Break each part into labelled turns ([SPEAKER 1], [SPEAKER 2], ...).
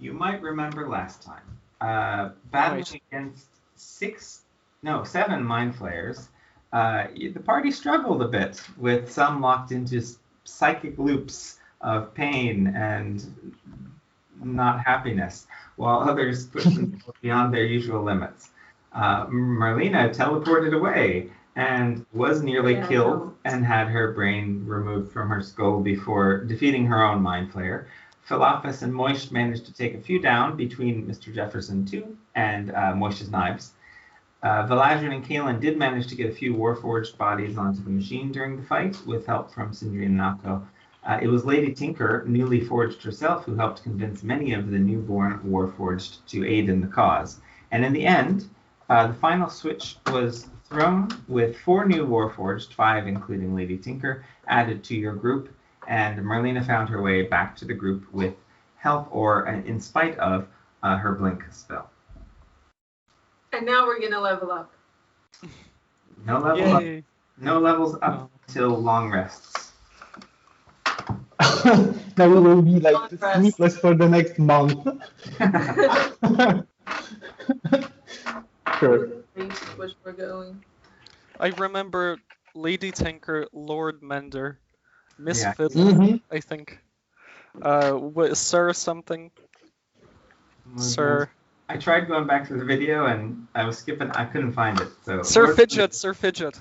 [SPEAKER 1] You might remember last time, battling against 7 mind flayers. The party struggled a bit, with some locked into psychic loops of pain and not happiness, while others pushed themselves beyond their usual limits. Marlena teleported away and was nearly killed and had her brain removed from her skull before defeating her own mind flayer. Philopus and Moish managed to take a few down between Mr. Jefferson 2 and Moish's knives. Valadrin and Kalen did manage to get a few Warforged bodies onto the machine during the fight, with help from Sindri and Nako. It was Lady Tinker, newly forged herself, who helped convince many of the newborn Warforged to aid in the cause. And in the end, the final switch was thrown with 4 new Warforged, 5 including Lady Tinker, added to your group, and Marlena found her way back to the group with help or in spite of her blink spell.
[SPEAKER 2] And now we're gonna level up.
[SPEAKER 1] No level up. No levels up till long rests.
[SPEAKER 3] Now we will be like sleepless for the next month. Sure.
[SPEAKER 2] Which we're going.
[SPEAKER 4] I remember Lady Tinker, Lord Mender, Miss Fiddle,
[SPEAKER 3] Mm-hmm.
[SPEAKER 4] I think. Sir something. Sir.
[SPEAKER 1] I tried going back to the video and I was skipping. I couldn't find it. So
[SPEAKER 4] Sir Fidget. Sir Fidget.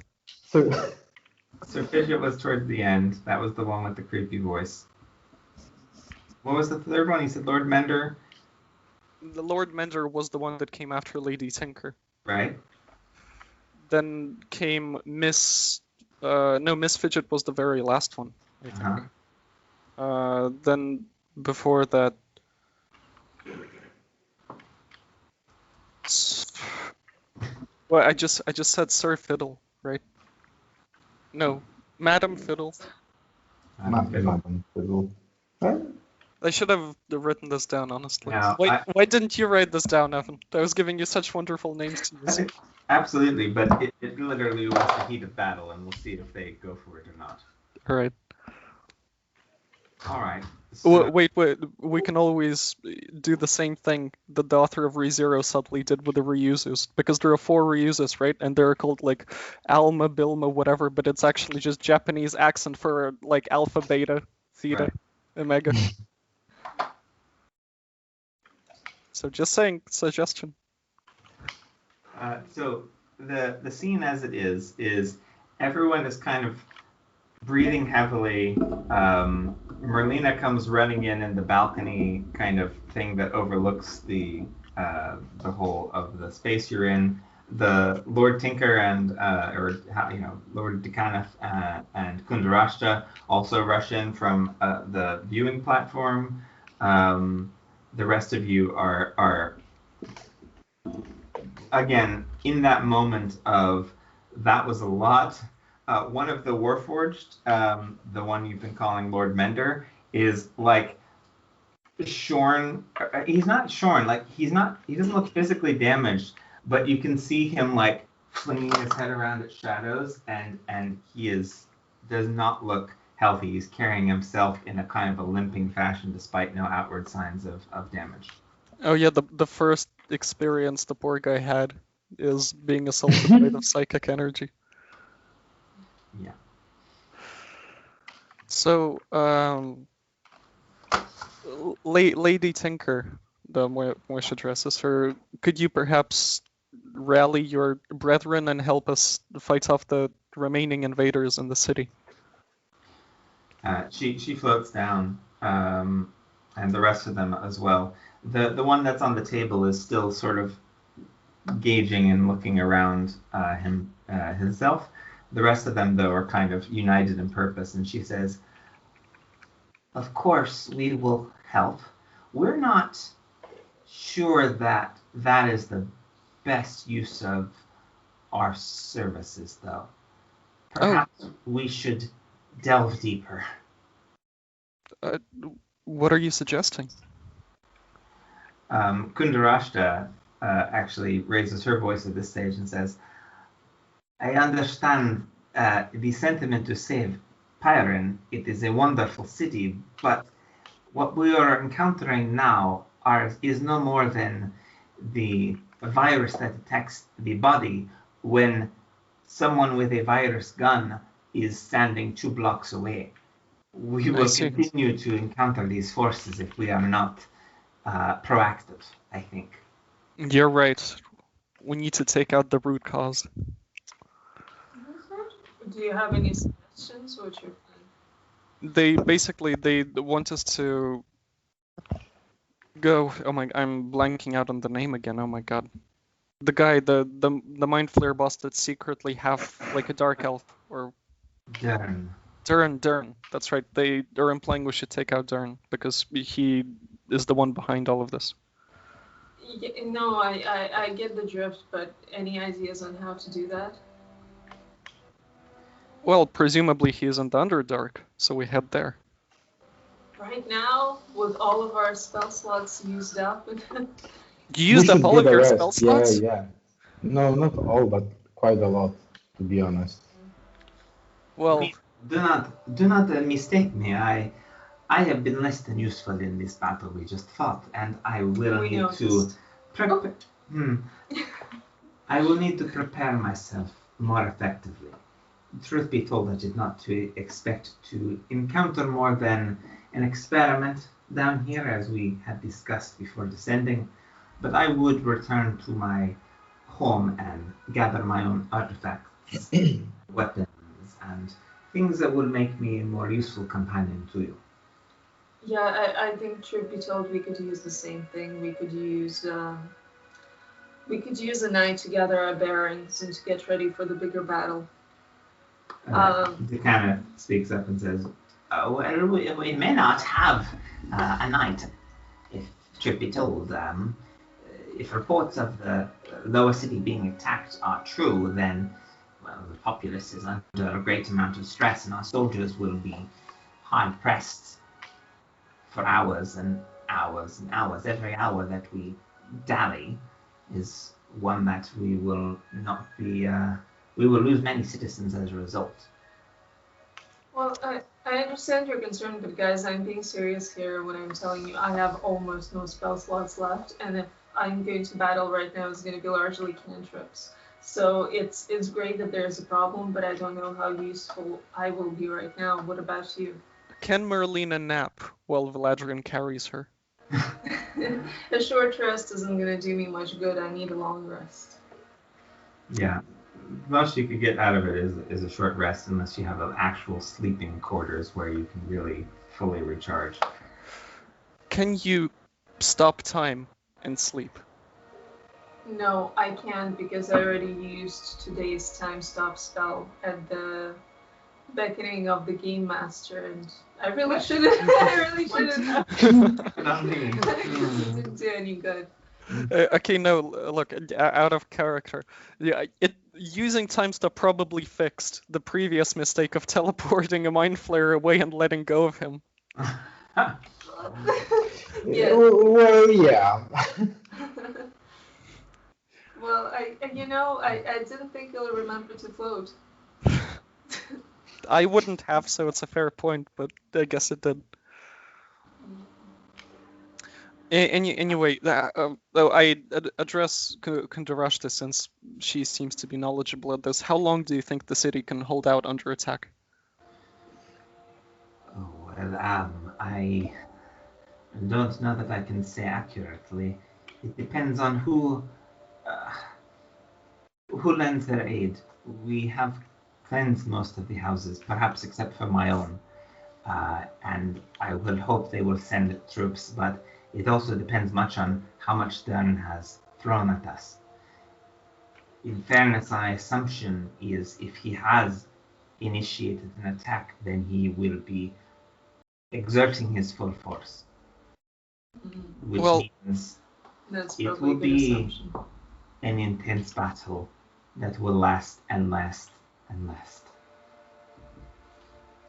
[SPEAKER 1] Sir Fidget was towards the end. That was the one with the creepy voice. What was the third one? He said Lord Mender.
[SPEAKER 4] The Lord Mender was the one that came after Lady Tinker.
[SPEAKER 1] Right.
[SPEAKER 4] Then came Miss. No, Miss Fidget was the very last one, I think. Then before that. Well, I just said Sir Fiddle, right? No, Madam Fiddle.
[SPEAKER 3] Madam Fiddle. Right?
[SPEAKER 4] I should have written this down, honestly.
[SPEAKER 1] Now,
[SPEAKER 4] why didn't you write this down, Evan? I was giving you such wonderful names to use.
[SPEAKER 1] Absolutely, but it literally was the heat of battle, and we'll see if they go for it or not.
[SPEAKER 4] All right.
[SPEAKER 1] All right. So,
[SPEAKER 4] Wait, we can always do the same thing that the author of ReZero subtly did with the Ryuzus, because there are 4 Ryuzus, right? And they're called like Alma, Bilma, whatever, but it's actually just Japanese accent for like Alpha, Beta, Theta,
[SPEAKER 1] Right.
[SPEAKER 4] Omega. So just saying, suggestion.
[SPEAKER 1] So the scene as it is everyone is kind of breathing heavily. Marlena comes running in the balcony kind of thing that overlooks the whole of the space you're in. The Lord Tinker and Lord Dekaneth and Kundarashta also rush in from the viewing platform. The rest of you are again in that moment of that was a lot. One of the Warforged, the one you've been calling Lord Mender, is like shorn. He's not shorn. Like he doesn't look physically damaged, but you can see him like flinging his head around at shadows, and he does not look healthy. He's carrying himself in a kind of a limping fashion, despite no outward signs of damage.
[SPEAKER 4] Oh yeah, the first experience the poor guy had is being assaulted by the psychic energy.
[SPEAKER 1] Yeah.
[SPEAKER 4] So, Lady Tinker, the Moish addresses her. Could you perhaps rally your brethren and help us fight off the remaining invaders in the city?
[SPEAKER 1] She floats down, and the rest of them as well. The one that's on the table is still sort of gauging and looking around himself. The rest of them, though, are kind of united in purpose, and she says, "Of course, we will help. We're not sure that is the best use of our services, though. Perhaps we should delve deeper."
[SPEAKER 4] What are you suggesting?
[SPEAKER 1] Kundarashta actually raises her voice at this stage and says, "I understand the sentiment to save Pyren. It is a wonderful city, but what we are encountering now is no more than the virus that attacks the body when someone with a virus gun is standing 2 blocks away. We
[SPEAKER 4] I
[SPEAKER 1] will
[SPEAKER 4] see.
[SPEAKER 1] continue to encounter these forces if we are not proactive, I think.
[SPEAKER 4] You're right. We need to take out the root cause.
[SPEAKER 2] Do you have any suggestions? What's your plan?
[SPEAKER 4] They want us to go. Oh my, I'm blanking out on the name again. Oh my god. The guy, the Mind Flayer boss that's secretly half like a dark elf, or
[SPEAKER 1] Dern.
[SPEAKER 4] Dern. That's right. They are implying we should take out Dern because he is the one behind all of this.
[SPEAKER 2] Yeah, no, I get the drift, but any ideas on how to do that?
[SPEAKER 4] Well, presumably he is in the Underdark, so we head there.
[SPEAKER 2] Right now, with all of our spell slots used up,
[SPEAKER 4] You used
[SPEAKER 3] We
[SPEAKER 4] up
[SPEAKER 3] should
[SPEAKER 4] all of
[SPEAKER 3] get a
[SPEAKER 4] your
[SPEAKER 3] rest.
[SPEAKER 4] spell slots?
[SPEAKER 3] Yeah. No, not all, but quite a lot, to be honest.
[SPEAKER 4] Well,
[SPEAKER 1] Do not mistake me. I have been less than useful in this battle we just fought, and I will
[SPEAKER 2] We
[SPEAKER 1] need to
[SPEAKER 2] noticed.
[SPEAKER 1] prepare. I will need to prepare myself more effectively. Truth be told, I did not to expect to encounter more than an experiment down here, as we had discussed before descending. But I would return to my home and gather my own artifacts, weapons, and things that would make me a more useful companion to you.
[SPEAKER 2] Yeah, I think truth be told, we could use the same thing. We could use a night to gather our bearings and to get ready for the bigger battle.
[SPEAKER 1] Dekana speaks up and says, well, we may not have a night, if truth be told. If reports of the lower city being attacked are true, then, well, the populace is under a great amount of stress, and our soldiers will be hard-pressed for hours and hours and hours. Every hour that we dally is one that we will not be... we will lose many citizens as a result.
[SPEAKER 2] Well, I understand your concern, but guys, I'm being serious here when I'm telling you I have almost no spell slots left, and if I'm going to battle right now, it's going to be largely cantrips. So it's great that there's a problem, but I don't know how useful I will be right now. What about you?
[SPEAKER 4] can Merlina nap while Valadrian carries her?
[SPEAKER 2] A short rest isn't going to do me much good. I need a long rest.
[SPEAKER 1] Yeah. The most you could get out of it is a short rest, unless you have actual sleeping quarters where you can really fully recharge.
[SPEAKER 4] Can you stop time and sleep?
[SPEAKER 2] No, I can't because I already used today's time stop spell at the beckoning of the game master, and I really shouldn't. I really shouldn't.
[SPEAKER 1] Not me.
[SPEAKER 2] It didn't do any good.
[SPEAKER 4] Okay, no, look, out of character. Yeah, using time stop probably fixed the previous mistake of teleporting a mind flayer away and letting go of him.
[SPEAKER 2] Yeah.
[SPEAKER 3] Well, yeah.
[SPEAKER 2] Well, I didn't think you'll remember to float.
[SPEAKER 4] I wouldn't have, so it's a fair point, but I guess it did. Anyway, though I address Kundarashta since she seems to be knowledgeable at this. How long do you think the city can hold out under attack?
[SPEAKER 1] Oh, well, I don't know that I can say accurately. It depends on who lends their aid. We have cleansed most of the houses, perhaps except for my own, and I will hope they will send troops, but it also depends much on how much Dern has thrown at us. In fairness, my assumption is if he has initiated an attack, then he will be exerting his full force. Which means
[SPEAKER 2] That's
[SPEAKER 1] it
[SPEAKER 2] probably
[SPEAKER 1] will
[SPEAKER 2] a good
[SPEAKER 1] be
[SPEAKER 2] assumption.
[SPEAKER 1] an intense battle that will last and last and last.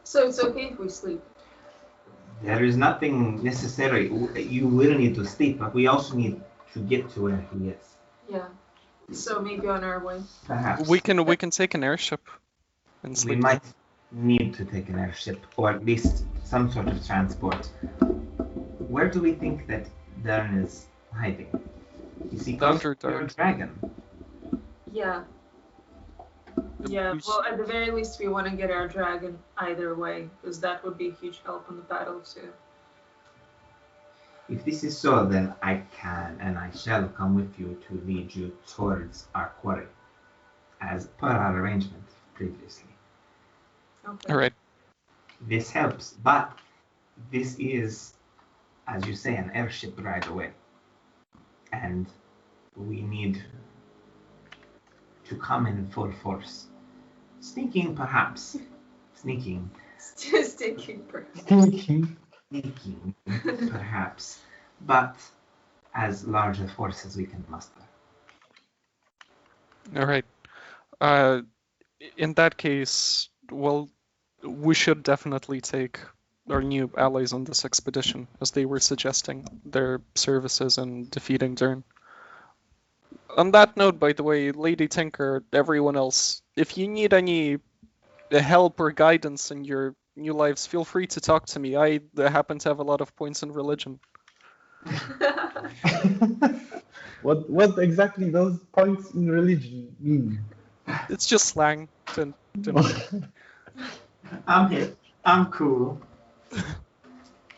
[SPEAKER 2] So it's okay if we sleep.
[SPEAKER 1] There is nothing necessary. You will need to sleep, but we also need to get to where he is.
[SPEAKER 2] Yeah. So maybe on our way.
[SPEAKER 1] Perhaps.
[SPEAKER 4] We can take an airship and
[SPEAKER 1] We
[SPEAKER 4] sleep.
[SPEAKER 1] might need to take an airship, or at least some sort of transport. Where do we think that Darren is hiding. Is he close to your
[SPEAKER 4] Underdark.
[SPEAKER 1] dragon?
[SPEAKER 2] Yeah. Yeah, well, at the very least, we want to get our dragon either way, because that would be a huge help in the battle, too.
[SPEAKER 1] If this is so, then I can and I shall come with you to lead you towards our quarry, as per our arrangement previously.
[SPEAKER 2] Okay.
[SPEAKER 4] All right.
[SPEAKER 1] This helps, but this is, as you say, an airship ride away. And we need to come in full force. Sneaking, perhaps. Sneaking.
[SPEAKER 2] Stinking bird.
[SPEAKER 3] Thinking.
[SPEAKER 1] Sneaking, perhaps. But as large a force as we can muster.
[SPEAKER 4] All right. In that case, well, we should definitely take our new allies on this expedition, as they were suggesting their services in defeating Dern. On that note, by the way, Lady Tinker, everyone else, if you need any help or guidance in your new lives, feel free to talk to me. I happen to have a lot of points in religion.
[SPEAKER 3] What exactly those points in religion mean?
[SPEAKER 4] It's just slang.
[SPEAKER 1] I'm hip. I'm cool.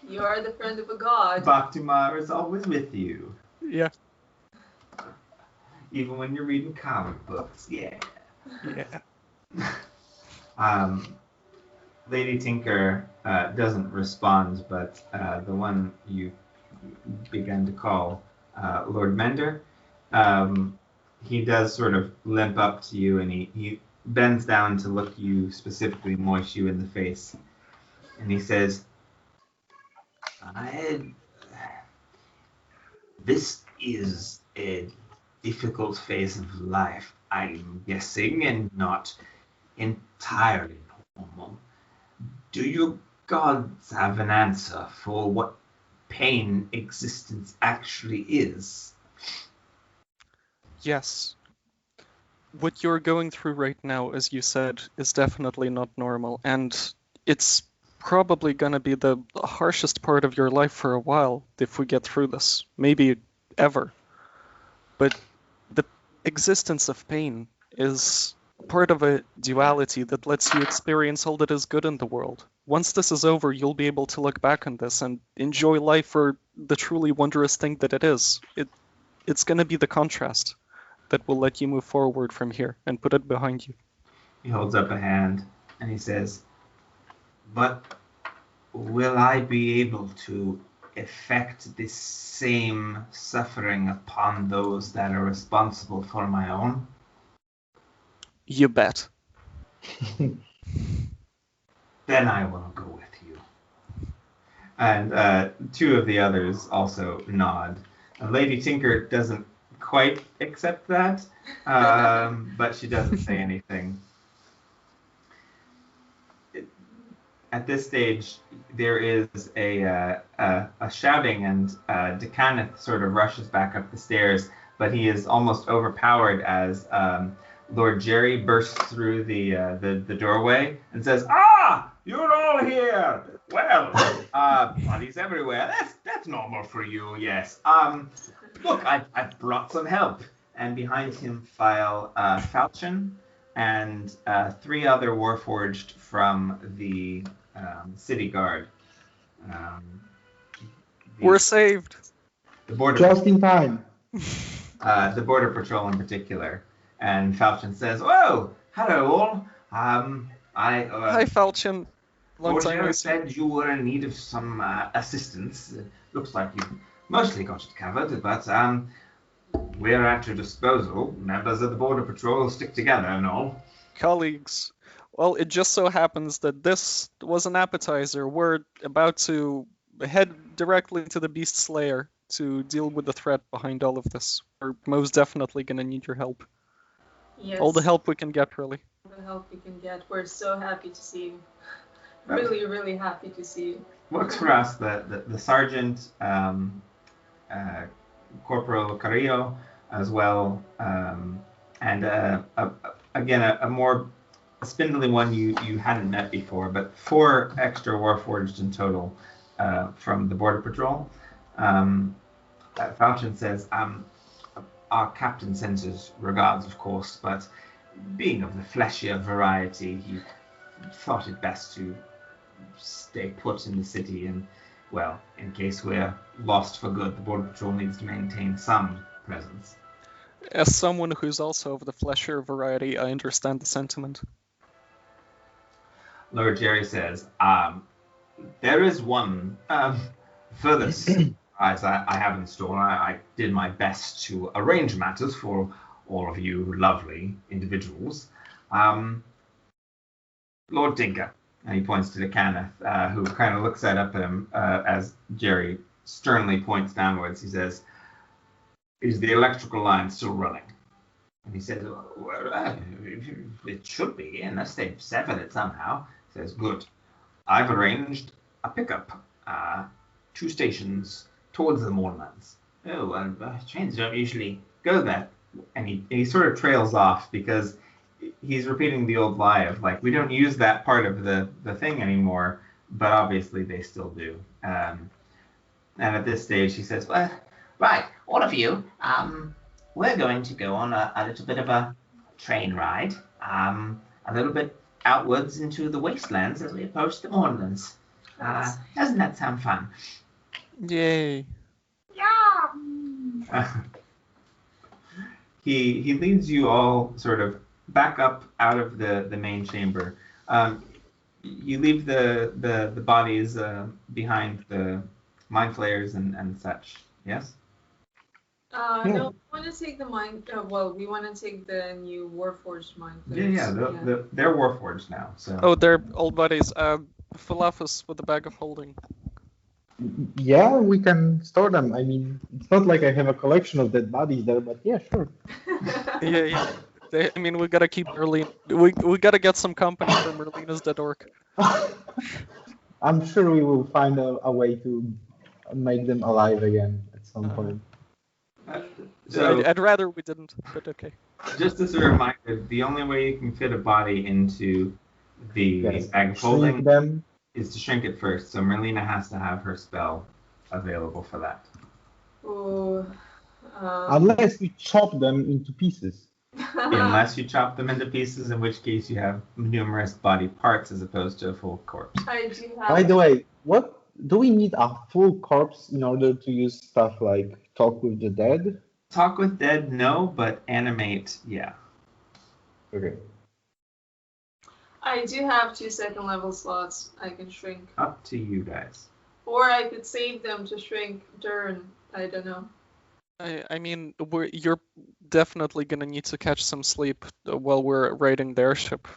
[SPEAKER 2] You are the friend of a god.
[SPEAKER 1] Bakhtumar is always with you.
[SPEAKER 4] Yeah.
[SPEAKER 1] Even when you're reading comic books. Yeah.
[SPEAKER 4] Yeah.
[SPEAKER 1] Lady Tinker doesn't respond, but the one you began to call Lord Mender, he does sort of limp up to you, and he bends down to look you specifically, moist you in the face, and he says, this is a difficult phase of life, I'm guessing, and not entirely normal. Do your gods have an answer for what pain existence actually is?
[SPEAKER 4] Yes. What you're going through right now, as you said, is definitely not normal, and it's probably gonna be the harshest part of your life for a while if we get through this. Maybe ever. But the existence of pain is part of a duality that lets you experience all that is good in the world. Once this is over, you'll be able to look back on this and enjoy life for the truly wondrous thing that it is. It's gonna be the contrast that will let you move forward from here and put it behind you.
[SPEAKER 1] He holds up a hand and he says, but will I be able to effect this same suffering upon those that are responsible for my own?
[SPEAKER 4] You bet.
[SPEAKER 1] Then I will go with you. And two of the others also nod. Lady Tinker doesn't quite accept that, but she doesn't say anything. At this stage, there is a shouting, and Decaneth sort of rushes back up the stairs, but he is almost overpowered as Lord Jerry bursts through the doorway and says, "Ah, you're all here! Well, bodies everywhere. That's normal for you, yes. Look, I've brought some help." And behind him file Falchion and three other Warforged from the city guard.
[SPEAKER 4] We're saved.
[SPEAKER 1] The border,
[SPEAKER 3] Just in time.
[SPEAKER 1] the border patrol in particular. And Falchion says, "Whoa, hello all.
[SPEAKER 4] Hi, Falchion. Long time no
[SPEAKER 1] Borgia
[SPEAKER 4] see.
[SPEAKER 1] said you were in need of some assistance. Looks like you mostly got it covered, but we're at your disposal. Members of the border patrol stick together and all."
[SPEAKER 4] Colleagues. Well, it just so happens that this was an appetizer. We're about to head directly to the Beast Slayer to deal with the threat behind all of this. We're most definitely gonna need your help.
[SPEAKER 2] Yes.
[SPEAKER 4] All the help we can get, really.
[SPEAKER 2] All the help we can get. We're so happy to see you. Really, really happy to see you.
[SPEAKER 1] Works for us. The sergeant, Corporal Carrillo, as well, and again a more spindly one you hadn't met before, but 4 extra Warforged in total from the border patrol. Falchion says, our captain sends his regards, of course, but being of the fleshier variety, he thought it best to stay put in the city and, well, in case we're lost for good, the Border Patrol needs to maintain some presence.
[SPEAKER 4] As someone who's also of the fleshier variety, I understand the sentiment.
[SPEAKER 1] Lord Jerry says, there is one further surprise I have in store. I did my best to arrange matters for all of you lovely individuals. Lord Dinka, and he points to the Kenneth, who kind of looks up at him as Jerry sternly points downwards. He says, is the electrical line still running? And he says, well, it should be, unless they've severed it somehow. He says, good. I've arranged a pickup, 2 stations towards the moorlands. Oh, trains don't usually go there. And he sort of trails off because he's repeating the old lie of, like, we don't use that part of the thing anymore, but obviously they still do. And at this stage, he says, well, right, all of you, we're going to go on a little bit of a train ride, a little bit outwards into the wastelands as we approach the moorlands. Doesn't that sound fun?
[SPEAKER 4] Yay.
[SPEAKER 1] He leads you all sort of back up out of the main chamber. You leave the bodies behind the mind flayers and such. Yes?
[SPEAKER 2] No, we want to take the mind. We want to take the new Warforged mind flayers.
[SPEAKER 1] Yeah. They're Warforged now. So.
[SPEAKER 4] Oh, they're old bodies. Falafus with a bag of holding.
[SPEAKER 3] Yeah, we can store them. I mean, it's not like I have a collection of dead bodies there, but yeah, sure.
[SPEAKER 4] Yeah. We gotta keep Merlin. We gotta get some company for Merlina's dead orc.
[SPEAKER 3] I'm sure we will find a way to make them alive again at some point.
[SPEAKER 1] So,
[SPEAKER 4] I'd rather we didn't, but okay.
[SPEAKER 1] Just as a reminder, the only way you can fit a body into the bag of holding
[SPEAKER 3] them
[SPEAKER 1] is to shrink it first. So Merlina has to have her spell available for that.
[SPEAKER 2] Ooh,
[SPEAKER 3] unless we chop them into pieces.
[SPEAKER 1] Unless you chop them into pieces, in which case you have numerous body parts as opposed to a full corpse.
[SPEAKER 2] I do have.
[SPEAKER 3] By the way, what do we need a full corpse in order to use stuff like talk with the dead?
[SPEAKER 1] Talk with dead, no, but animate, yeah.
[SPEAKER 3] Okay.
[SPEAKER 2] I do have 2 second level slots I can shrink.
[SPEAKER 1] Up to you guys.
[SPEAKER 2] Or I could save them to shrink Dern. I don't know.
[SPEAKER 4] I mean, you're definitely gonna need to catch some sleep while we're raiding their ship.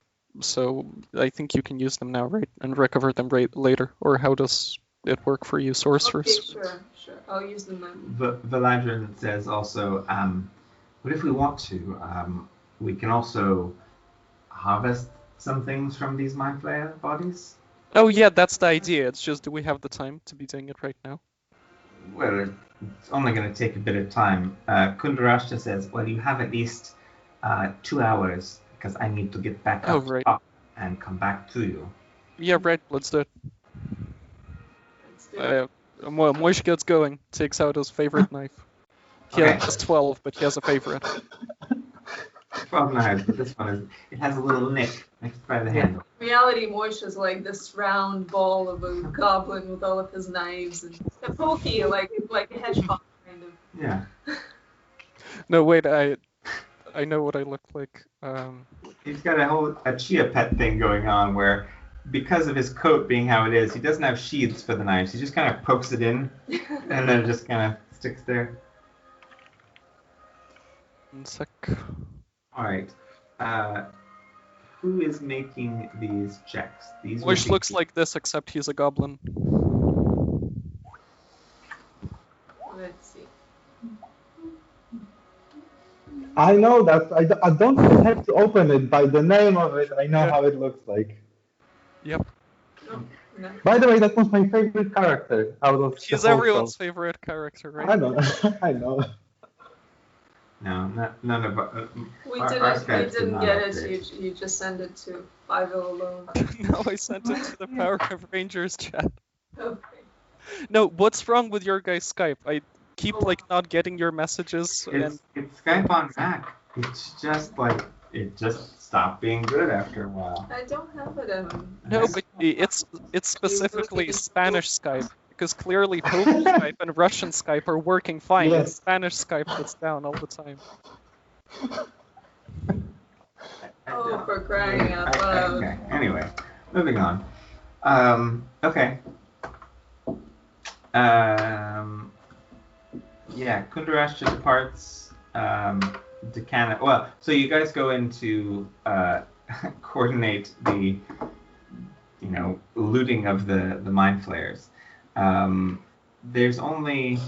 [SPEAKER 4] So I think you can use them now, right? And recover them later. Or how does it work for you, sorcerers?
[SPEAKER 2] Okay, sure. I'll use them then.
[SPEAKER 1] Valandrin says also, but if we want to, we can also harvest some things from these mind flayer bodies.
[SPEAKER 4] Oh yeah, that's the idea. It's just, do we have the time to be doing it right now?
[SPEAKER 1] Well, it's only going to take a bit of time. Kundarashta says, well, you have at least 2 hours because I need to get back up top and come back to you.
[SPEAKER 4] Yeah, right. Let's do it. Moish gets going, takes out his favorite knife. He has 12, but he has a favorite.
[SPEAKER 1] 12 knives, but this one it has a little nick next by the handle.
[SPEAKER 2] In reality, Moish is like this round ball of a goblin with all of his knives and a pokey, like a hedgehog kind of.
[SPEAKER 1] Yeah.
[SPEAKER 4] No, wait, I know what I look like.
[SPEAKER 1] He's got a chia pet thing going on where, because of his coat being how it is, he doesn't have sheaths for the knives. He just kind of pokes it in, and then it just kind of sticks there.
[SPEAKER 4] 1 sec.
[SPEAKER 1] All right. Who is making these checks?
[SPEAKER 4] Moish looks like this, except he's a goblin.
[SPEAKER 2] Let's see.
[SPEAKER 3] I know that. I don't have to open it. By the name of it, I know how it looks like.
[SPEAKER 4] Yep.
[SPEAKER 2] No.
[SPEAKER 3] By the way, that was my favorite character out of
[SPEAKER 4] He's
[SPEAKER 3] the whole
[SPEAKER 4] everyone's
[SPEAKER 3] show.
[SPEAKER 4] favorite character, right?
[SPEAKER 3] I know. I know.
[SPEAKER 1] No, none of
[SPEAKER 2] We
[SPEAKER 1] our
[SPEAKER 2] didn't
[SPEAKER 1] did not
[SPEAKER 2] get
[SPEAKER 1] update.
[SPEAKER 2] it. You just send it to 5 alone.
[SPEAKER 4] No, I sent it to the Power of Rangers chat.
[SPEAKER 2] Okay.
[SPEAKER 4] No, what's wrong with your guys' Skype? keep like not getting your messages, and
[SPEAKER 1] It's Skype on Mac. It's just like it just stopped being good after a while.
[SPEAKER 2] I don't have it on.
[SPEAKER 4] no, but it's specifically Spanish Skype because clearly Polish Skype and Russian Skype are working fine.
[SPEAKER 3] Yes.
[SPEAKER 4] It's Spanish Skype that's down all the time.
[SPEAKER 2] Oh, for crying out loud.
[SPEAKER 1] Okay. Anyway, moving on. Okay. Yeah, Kundarashta departs. Decana. Well, so you guys go in to coordinate the, looting of the mind flayers. There's only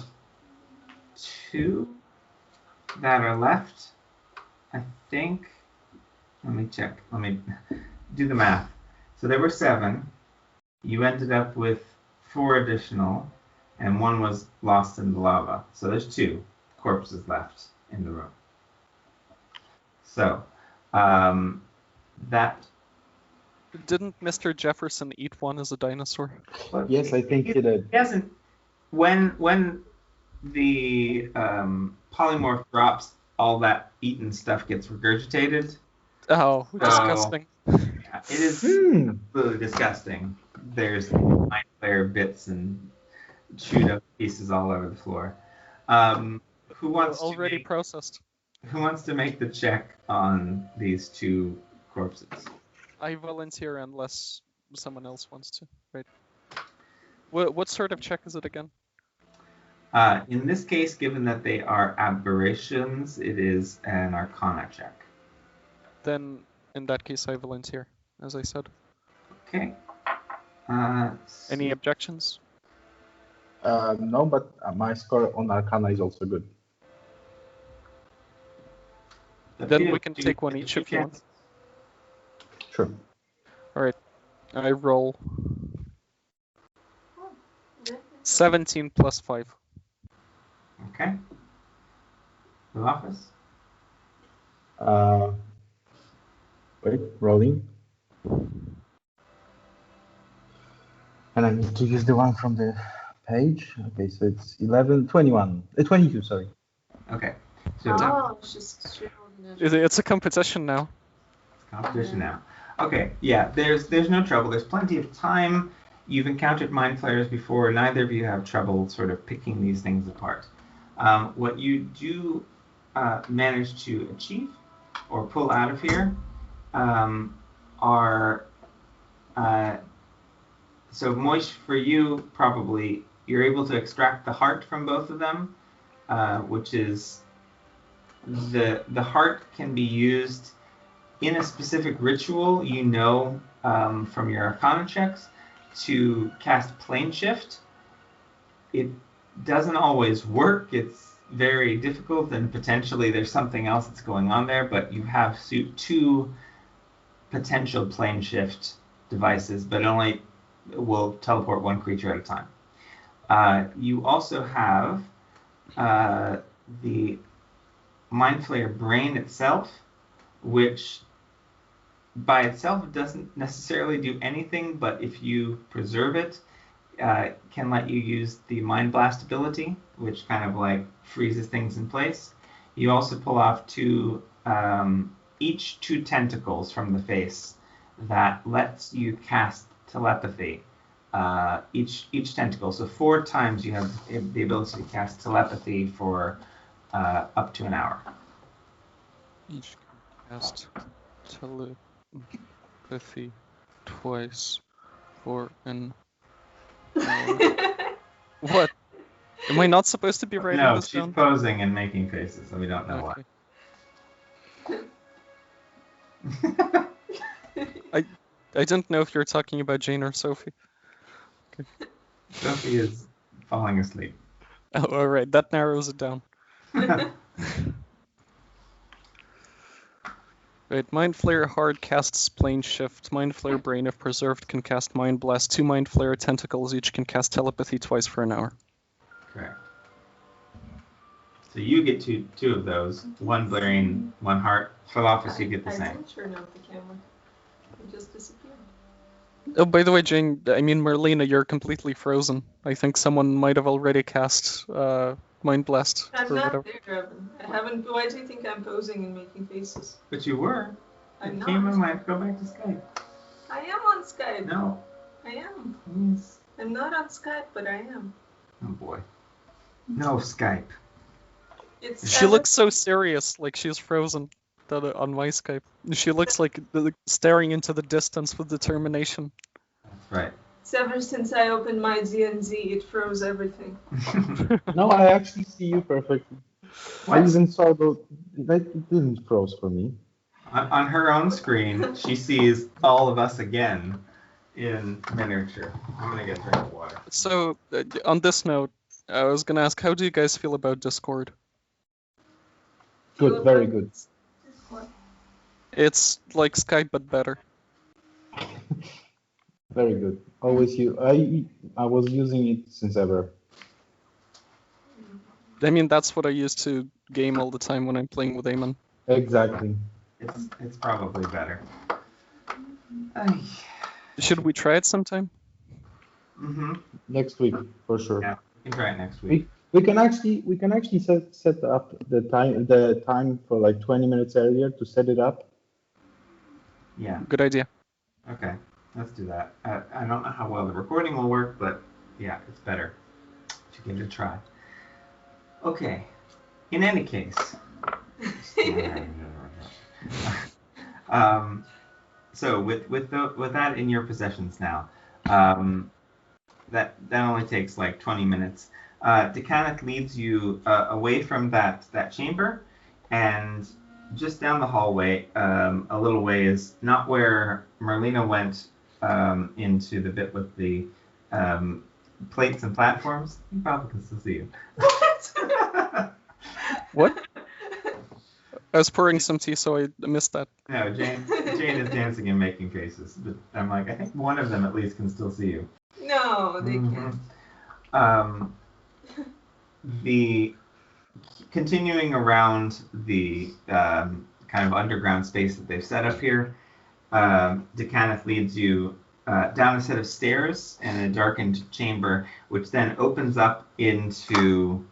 [SPEAKER 1] 2 that are left, I think. Let me check. Let me do the math. So there were 7. You ended up with 4 additional, and 1 was lost in the lava. So there's 2 corpses left in the room. So that.
[SPEAKER 4] Didn't Mr. Jefferson eat one as a dinosaur?
[SPEAKER 3] Yes, I think he did.
[SPEAKER 1] He hasn't. When the polymorph drops, all that eaten stuff gets regurgitated.
[SPEAKER 4] Oh, disgusting.
[SPEAKER 1] Yeah, it is absolutely disgusting. There's mind flayer bits and chewed up pieces all over the floor. Who wants
[SPEAKER 4] already processed?
[SPEAKER 1] Who wants to make the check on these 2 corpses?
[SPEAKER 4] I volunteer unless someone else wants to. Right. What sort of check is it again?
[SPEAKER 1] In this case, given that they are aberrations, it is an Arcana check.
[SPEAKER 4] Then, in that case, I volunteer, as I said.
[SPEAKER 1] Okay.
[SPEAKER 4] Any objections?
[SPEAKER 3] No, but my score on Arcana is also good.
[SPEAKER 4] Then we can take one each if you want.
[SPEAKER 3] Sure.
[SPEAKER 4] Alright. I roll 17 plus 5.
[SPEAKER 1] Okay. The office.
[SPEAKER 3] Wait, rolling. And I need to use the one from the page. Okay, so it's 22, sorry.
[SPEAKER 1] Okay. So
[SPEAKER 2] Oh, she's
[SPEAKER 4] It's a competition now.
[SPEAKER 1] competition now. Okay, yeah, there's no trouble. There's plenty of time. You've encountered mind flayers before. Neither of you have trouble sort of picking these things apart. What you do manage to achieve or pull out of here are so Moish, for you probably you're able to extract the heart from both of them, which is the heart can be used in a specific ritual, from your Arcana checks, to cast Plane Shift. It doesn't always work. It's very difficult, and potentially there's something else that's going on there, but you have 2 potential Plane Shift devices, but only will teleport 1 creature at a time. You also have the Mind Flayer brain itself, which by itself doesn't necessarily do anything, but if you preserve it, can let you use the Mind Blast ability, which kind of like freezes things in place. You also pull off each 2 tentacles from the face that lets you cast telepathy. Each tentacle. So 4 times you have the ability to cast telepathy for up to an hour.
[SPEAKER 4] Each can cast telepathy twice for an hour. What? Am I not supposed to be writing
[SPEAKER 1] No,
[SPEAKER 4] this
[SPEAKER 1] she's
[SPEAKER 4] down?
[SPEAKER 1] posing and making faces, so we don't know
[SPEAKER 4] I didn't know if you were talking about Jane or Sophie.
[SPEAKER 1] Sophie is falling asleep.
[SPEAKER 4] Oh, alright, that narrows it down. Right, Mind Flayer hard casts Plane Shift. Mind Flayer brain, if preserved, can cast Mind Blast. 2 Mind Flayer tentacles each can cast telepathy twice for an hour.
[SPEAKER 1] Correct. So you get two of those. 1 brain, 1 heart. For office, you get the
[SPEAKER 2] I
[SPEAKER 1] same.
[SPEAKER 2] didn't turn off the camera. It just disappeared.
[SPEAKER 4] Oh, by the way, Jane, I mean, Merlina, you're completely frozen. I think someone might have already cast Mind Blast
[SPEAKER 2] I'm
[SPEAKER 4] or
[SPEAKER 2] not
[SPEAKER 4] whatever.
[SPEAKER 2] there, Evan. I haven't. Why do you think I'm posing and making faces?
[SPEAKER 1] But you were.
[SPEAKER 2] I'm
[SPEAKER 1] It
[SPEAKER 2] not.
[SPEAKER 1] came in mind. Go back to Skype.
[SPEAKER 2] I am on Skype.
[SPEAKER 1] No.
[SPEAKER 2] I am.
[SPEAKER 1] Yes.
[SPEAKER 2] I'm not on Skype, but I am.
[SPEAKER 1] Oh boy. No Skype.
[SPEAKER 2] It's
[SPEAKER 4] She looks so serious, like she's frozen on my Skype. She looks like staring into the distance with determination.
[SPEAKER 1] That's right.
[SPEAKER 2] It's ever since I opened my DNZ, it froze everything.
[SPEAKER 3] No, I actually see you perfectly. I
[SPEAKER 1] What?
[SPEAKER 3] even saw that it didn't froze for me.
[SPEAKER 1] On her own screen, she sees all of us again in miniature. I'm gonna get a drink of water.
[SPEAKER 4] So, on this note, I was gonna ask, how do you guys feel about Discord?
[SPEAKER 3] Good, very good.
[SPEAKER 4] It's like Skype, but better.
[SPEAKER 3] Very good. Always I was using it since ever.
[SPEAKER 4] I mean, that's what I use to game all the time when I'm playing with Eamon.
[SPEAKER 3] Exactly.
[SPEAKER 1] It's probably better. Ay.
[SPEAKER 4] Should we try it sometime?
[SPEAKER 1] Mm-hmm.
[SPEAKER 3] Next week for sure.
[SPEAKER 1] Yeah, we can try it next week.
[SPEAKER 3] We can actually set up the time for like 20 minutes earlier to set it up.
[SPEAKER 1] Yeah.
[SPEAKER 4] Good idea.
[SPEAKER 1] Okay. Let's do that. I don't know how well the recording will work, but yeah, it's better to give it a try. Okay. In any case. So with that in your possessions now, that only takes like 20 minutes. Decanath leads you away from that chamber, and just down the hallway, a little ways, not where Merlina went into the bit with the plates and platforms. You probably can still see you.
[SPEAKER 4] What? I was pouring some tea, so I missed that.
[SPEAKER 1] No, Jane is dancing and making faces, but I'm like, I think one of them at least can still see you.
[SPEAKER 2] No, they can't.
[SPEAKER 1] The continuing around the kind of underground space that they've set up here, Decanath leads you down a set of stairs in a darkened chamber, which then opens up into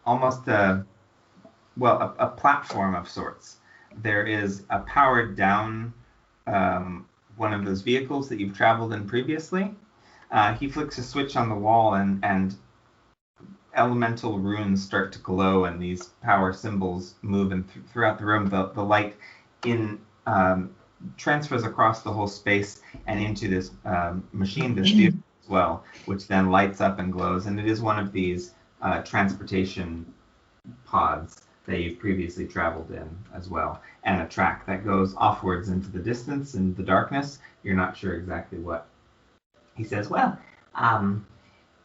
[SPEAKER 1] almost a platform of sorts. There is a powered down one of those vehicles that you've traveled in previously. He flicks a switch on the wall, and elemental runes start to glow, and these power symbols move, and throughout the room, the light transfers across the whole space and into this machine, this vehicle as well, which then lights up and glows. And it is one of these transportation pods that you've previously traveled in as well, and a track that goes offwards into the distance and the darkness. You're not sure exactly what.
[SPEAKER 5] He says, well,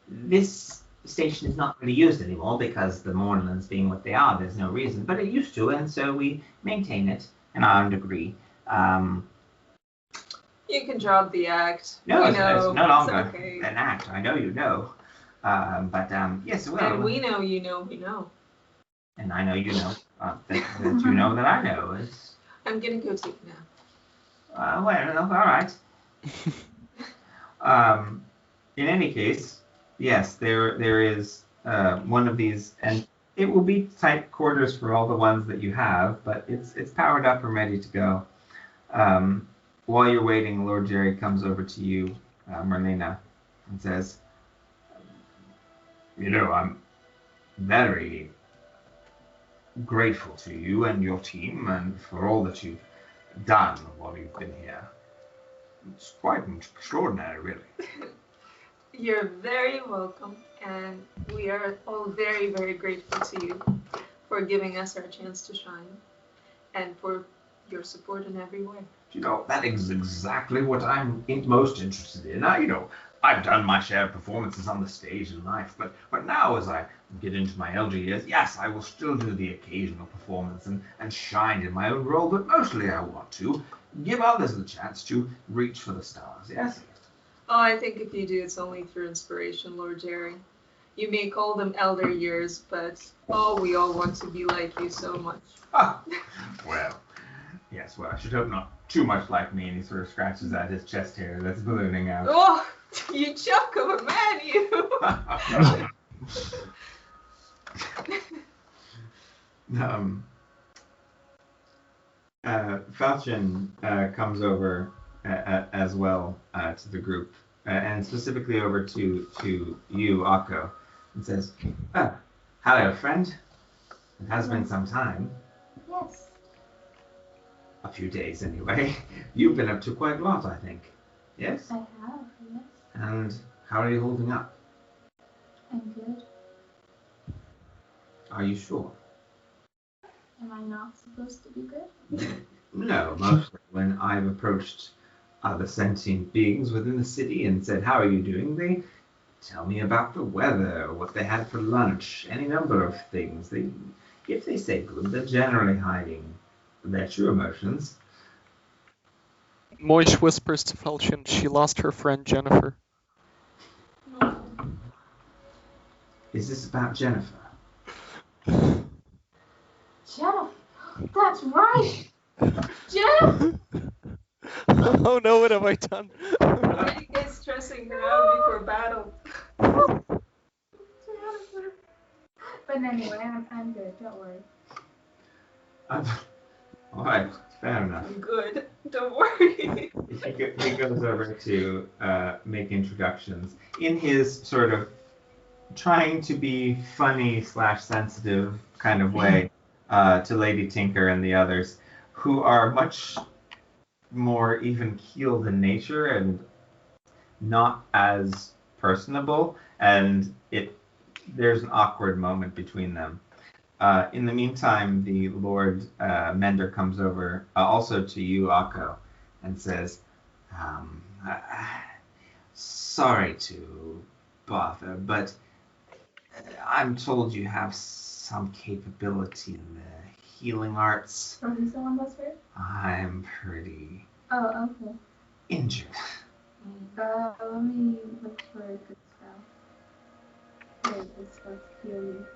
[SPEAKER 5] this station is not really used anymore because the Mournlands being what they are, there's no reason, but it used to, and so we maintain it in our own degree.
[SPEAKER 2] You can drop the act.
[SPEAKER 5] No, it's no longer
[SPEAKER 2] okay.
[SPEAKER 5] an act. I know you know. But yes, well.
[SPEAKER 2] And we know you know we know.
[SPEAKER 5] And I know you know that you know that I know.
[SPEAKER 2] I'm gonna go take a nap.
[SPEAKER 5] Well, all right.
[SPEAKER 1] In any case, yes, there is one of these, and it will be tight quarters for all the ones that you have, but it's powered up and ready to go. While you're waiting, Lord Jerry comes over to you, Merlina, and says, you know, I'm very grateful to you and your team and for all that you've done while you've been here. It's quite extraordinary, really.
[SPEAKER 2] You're very welcome, and we are all very, very grateful to you for giving us our chance to shine and for your support in every way.
[SPEAKER 1] You know, that is exactly what I'm most interested in. I've done my share of performances on the stage in life, but now as I get into my elder years, yes, I will still do the occasional performance and shine in my own role, but mostly I want to give others the chance to reach for the stars, yes?
[SPEAKER 2] Oh, I think if you do, it's only through inspiration, Lord Jerry. You may call them elder years, but we all want to be like you so much.
[SPEAKER 1] Well, Yes, well, I should hope not too much like me. And he sort of scratches at his chest hair that's ballooning out.
[SPEAKER 2] Oh, you chunk of a man, you!
[SPEAKER 1] Falchion comes over as well to the group, and specifically over to you, Akko, and says, "Oh, hello, friend. It has been some time.
[SPEAKER 6] Yes,
[SPEAKER 1] A few days, anyway. You've been up to quite a lot, I think. Yes?
[SPEAKER 6] I have, yes.
[SPEAKER 1] And how are you holding up?
[SPEAKER 6] I'm good.
[SPEAKER 1] Are you sure?
[SPEAKER 6] Am I not supposed to be good?
[SPEAKER 1] No, mostly when I've approached other sentient beings within the city and said, how are you doing? They tell me about the weather, what they had for lunch, any number of things. If they say good, they're generally hiding their true emotions.
[SPEAKER 4] Moish whispers to Falchion she lost her friend Jennifer.
[SPEAKER 1] Is this about Jennifer?
[SPEAKER 6] Jeff! That's right! Jeff!
[SPEAKER 4] Oh no, what have I done?
[SPEAKER 2] Why are you guys stressing her out before battle?
[SPEAKER 6] Jennifer. But anyway, I'm good, don't worry.
[SPEAKER 1] All right, fair enough.
[SPEAKER 2] I'm good. Don't worry.
[SPEAKER 1] He goes over to make introductions in his sort of trying to be funny / sensitive kind of way to Lady Tinker and the others, who are much more even-keeled in nature and not as personable, and there's an awkward moment between them. In the meantime, the Lord Mender comes over also to you, Akko, and says, sorry to bother, but I'm told you have some capability in the healing arts.
[SPEAKER 6] Oh, he's the one that's hurt?
[SPEAKER 1] I'm pretty
[SPEAKER 6] Oh, okay.
[SPEAKER 1] injured.
[SPEAKER 6] Let me look for a good spell. Wait, it's supposed to heal you.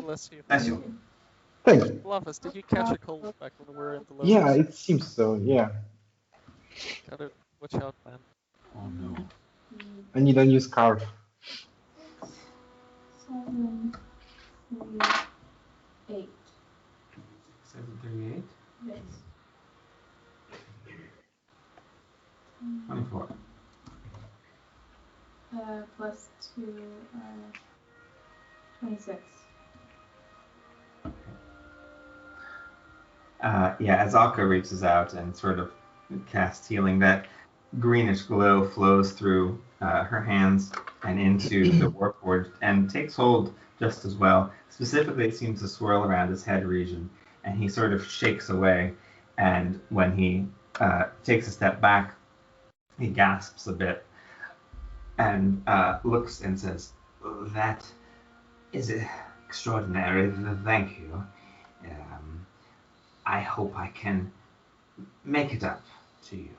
[SPEAKER 4] Bless you.
[SPEAKER 1] Bless you.
[SPEAKER 3] Thank you.
[SPEAKER 4] Lovis, did you catch a cold back when we were in the Lotus?
[SPEAKER 3] Yeah, it seems so, yeah.
[SPEAKER 4] Gotta watch out, man.
[SPEAKER 1] Oh no.
[SPEAKER 3] I need a new scarf.
[SPEAKER 6] 7, 3, 8.
[SPEAKER 1] 738?
[SPEAKER 6] Yes.
[SPEAKER 1] 24.
[SPEAKER 6] Plus 2, 26.
[SPEAKER 1] Yeah, as Akko reaches out and sort of casts healing, that greenish glow flows through her hands and into the warpboard and takes hold just as well. Specifically, it seems to swirl around his head region, and he sort of shakes away. And when he takes a step back, he gasps a bit and looks and says, "That is extraordinary. Thank you. I hope I can make it up to you."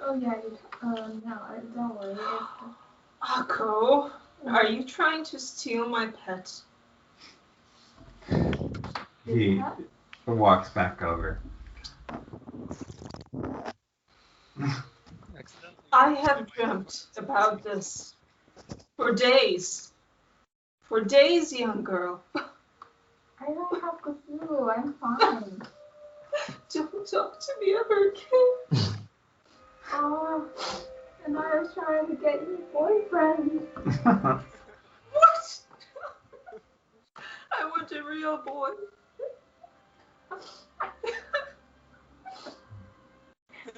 [SPEAKER 6] Oh yeah, no, don't worry.
[SPEAKER 2] Akko, are you trying to steal my pet?
[SPEAKER 1] He walks back over.
[SPEAKER 4] Accidentally.
[SPEAKER 2] I have dreamt about this for days. For days, young girl.
[SPEAKER 6] I don't have the flu. I'm fine.
[SPEAKER 2] Don't talk to me ever again.
[SPEAKER 6] Oh, and I was trying to get you a boyfriend.
[SPEAKER 2] What? I want a real boy.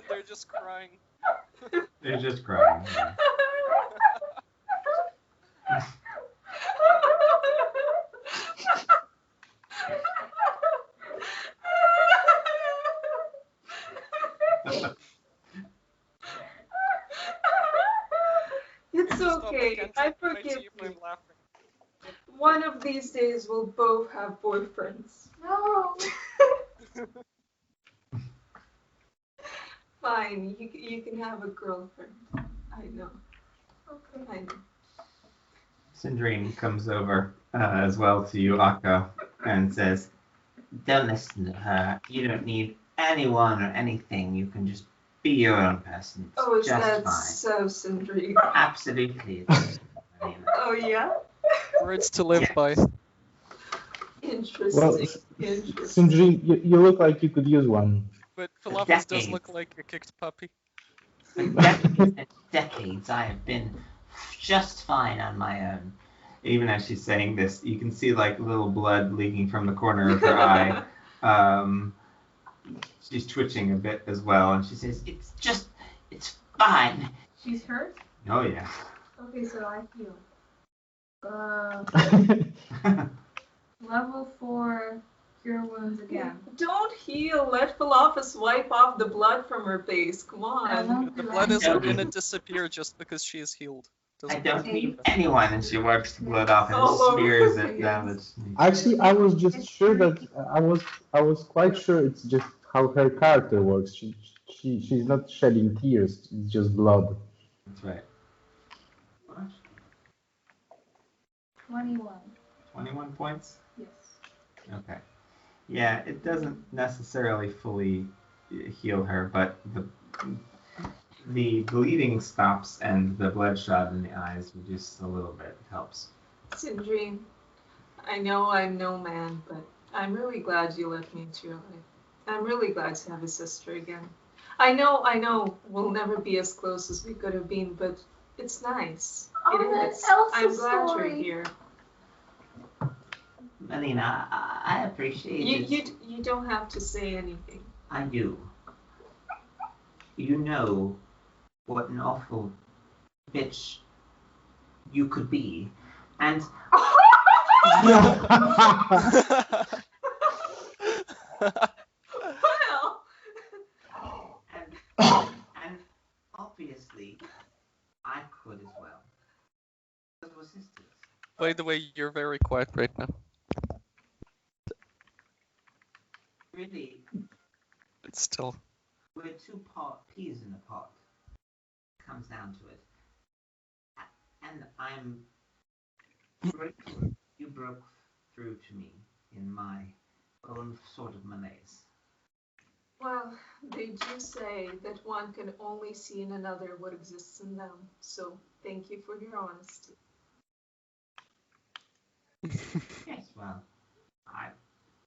[SPEAKER 4] They're just crying.
[SPEAKER 1] They're just crying. Yeah.
[SPEAKER 2] It's
[SPEAKER 4] Stop,
[SPEAKER 2] okay.
[SPEAKER 4] can't
[SPEAKER 2] I
[SPEAKER 4] try to
[SPEAKER 2] forgive
[SPEAKER 4] see if I'm
[SPEAKER 2] you.
[SPEAKER 4] laughing.
[SPEAKER 2] One of these days we'll both have boyfriends.
[SPEAKER 6] No.
[SPEAKER 2] Fine, you can have a girlfriend. I know. I know.
[SPEAKER 1] Sindrine comes over as well to you, Akka, and says,
[SPEAKER 5] Don't listen to her. You don't need anyone or anything. You can just be your own person. It's
[SPEAKER 2] Oh, is
[SPEAKER 5] just
[SPEAKER 2] that
[SPEAKER 5] fine.
[SPEAKER 2] so, Sindri?
[SPEAKER 5] Absolutely. It's I mean,
[SPEAKER 2] Oh, yeah?
[SPEAKER 4] Words to live by.
[SPEAKER 2] Interesting.
[SPEAKER 3] Well,
[SPEAKER 2] Interesting.
[SPEAKER 3] Sindri, you look like you could use one.
[SPEAKER 4] But Falafels does
[SPEAKER 5] decades.
[SPEAKER 4] look like a kicked puppy.
[SPEAKER 5] For decades and decades, I have been just fine on my own.
[SPEAKER 1] even as she's saying this, you can see like little blood leaking from the corner of her eye. She's twitching a bit as well, and she says,
[SPEAKER 5] It's fine.
[SPEAKER 6] She's hurt?
[SPEAKER 1] "Oh yeah."
[SPEAKER 6] Okay, so I heal. Level 4 cure wounds again.
[SPEAKER 2] Don't heal. Let Falafus wipe off the blood from her face. Come
[SPEAKER 6] I
[SPEAKER 2] on.
[SPEAKER 6] won't
[SPEAKER 4] The
[SPEAKER 6] do
[SPEAKER 4] blood
[SPEAKER 6] anything.
[SPEAKER 4] isn't gonna disappear just because she is healed.
[SPEAKER 5] I
[SPEAKER 4] Doesn't
[SPEAKER 5] don't
[SPEAKER 6] Okay.
[SPEAKER 5] need
[SPEAKER 1] Anyone, and she wipes the blood off and
[SPEAKER 2] All over
[SPEAKER 1] smears
[SPEAKER 2] her
[SPEAKER 1] it down.
[SPEAKER 2] face.
[SPEAKER 3] Actually, I was just sure that I was quite sure it's just how her character works. She's not shedding tears; it's just blood.
[SPEAKER 1] That's right.
[SPEAKER 5] What?
[SPEAKER 6] 21.
[SPEAKER 1] 21 points.
[SPEAKER 6] Yes.
[SPEAKER 1] Okay. Yeah, it doesn't necessarily fully heal her, but the bleeding stops and the bloodshot in the eyes reduces a little bit. It helps.
[SPEAKER 2] Sindri, I know I'm no man, but I'm really glad you let me into your life. I'm really glad to have a sister again. I know we'll never be as close as we could have been, but it's nice.
[SPEAKER 6] Oh,
[SPEAKER 2] It
[SPEAKER 6] that's
[SPEAKER 2] is.
[SPEAKER 6] Elsa's
[SPEAKER 2] I'm glad
[SPEAKER 6] story.
[SPEAKER 2] you're here.
[SPEAKER 5] Melina, I appreciate it.
[SPEAKER 2] You don't have to say anything.
[SPEAKER 5] I do. You know what an awful bitch you could be. And
[SPEAKER 2] Well,
[SPEAKER 5] and obviously I could as well. Because we're sisters.
[SPEAKER 4] By the way, you're very quiet right now.
[SPEAKER 5] Really,
[SPEAKER 4] It's still.
[SPEAKER 5] we're two peas in a pot. Comes down to it. And I'm grateful you broke through to me in my own sort of malaise.
[SPEAKER 2] well, they do say that one can only see in another what exists in them. So thank you for your honesty.
[SPEAKER 5] Yes, well, I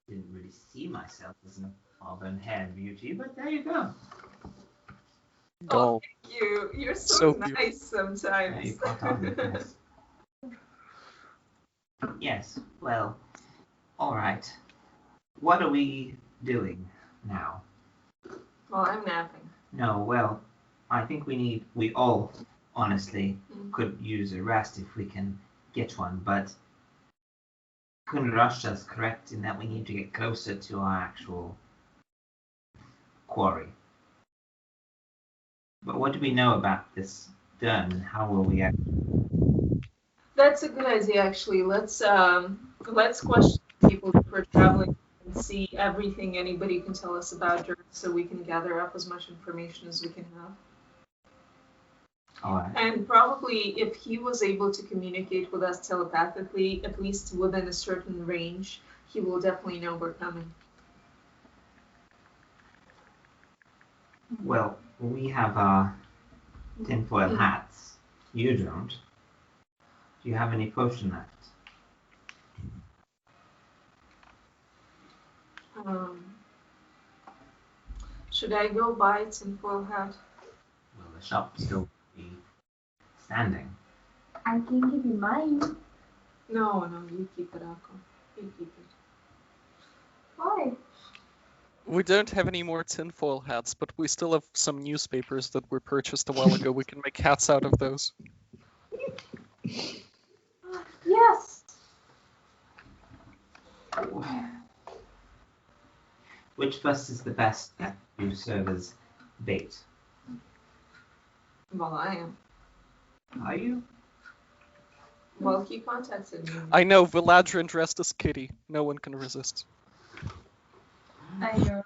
[SPEAKER 5] didn't really see myself as an auburn-haired beauty, but there you go.
[SPEAKER 4] Doll.
[SPEAKER 2] You're so,
[SPEAKER 4] So beautiful.
[SPEAKER 2] nice
[SPEAKER 1] Yeah,
[SPEAKER 2] sometimes.
[SPEAKER 1] you caught on. Yes.
[SPEAKER 5] Yes, well, all right. What are we doing now?
[SPEAKER 2] Well, I'm napping.
[SPEAKER 5] No, well, I think we all, honestly,
[SPEAKER 2] Mm.
[SPEAKER 5] could use a rest if we can get one, but Kunrasha's correct in that we need to get closer to our actual quarry. But what do we know about this done, and how will we act?
[SPEAKER 2] That's a good idea, actually. Let's question people who are traveling and see everything anybody can tell us about her, so we can gather up as much information as we can have.
[SPEAKER 5] All right.
[SPEAKER 2] And probably, if he was able to communicate with us telepathically, at least within a certain range, he will definitely know we're coming.
[SPEAKER 5] Well, we have our tinfoil hats. You don't. Do you have any potion left?
[SPEAKER 2] Should I go buy a tinfoil hat?
[SPEAKER 5] Will the shop still be standing?
[SPEAKER 6] I can give you mine.
[SPEAKER 2] No, you keep it, Akko. You keep it.
[SPEAKER 6] Why?
[SPEAKER 4] We don't have any more tinfoil hats, but we still have some newspapers that were purchased a while ago. We can make hats out of those.
[SPEAKER 6] Yes.
[SPEAKER 5] Which of us is the best at to serve as bait?
[SPEAKER 2] Well, I am.
[SPEAKER 5] Are you?
[SPEAKER 2] Well, he contacted me.
[SPEAKER 4] I know, Viladrin dressed as Kitty. No one can resist.
[SPEAKER 6] I know.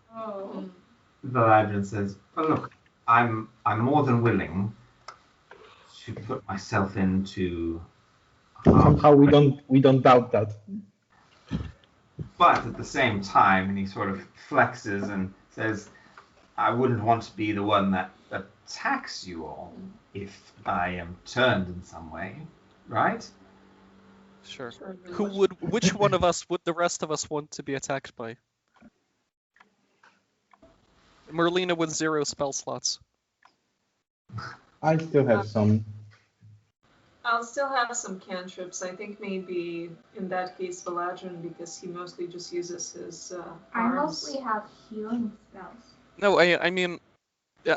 [SPEAKER 1] Valadrin says, "Oh look, I'm more than willing to put myself into.
[SPEAKER 3] Somehow we don't doubt that.
[SPEAKER 1] But at the same time, and he sort of flexes and says, I wouldn't want to be the one that attacks you all if I am turned in some way, right?
[SPEAKER 4] Sure.
[SPEAKER 2] Sure,
[SPEAKER 4] Which one of us would the rest of us want to be attacked by? Merlina with 0 spell slots.
[SPEAKER 3] I still have some.
[SPEAKER 2] I'll still have some cantrips. I think maybe in that case Valadrin, because he mostly just uses his
[SPEAKER 6] I
[SPEAKER 2] arms.
[SPEAKER 6] mostly have healing spells.
[SPEAKER 4] No, I mean,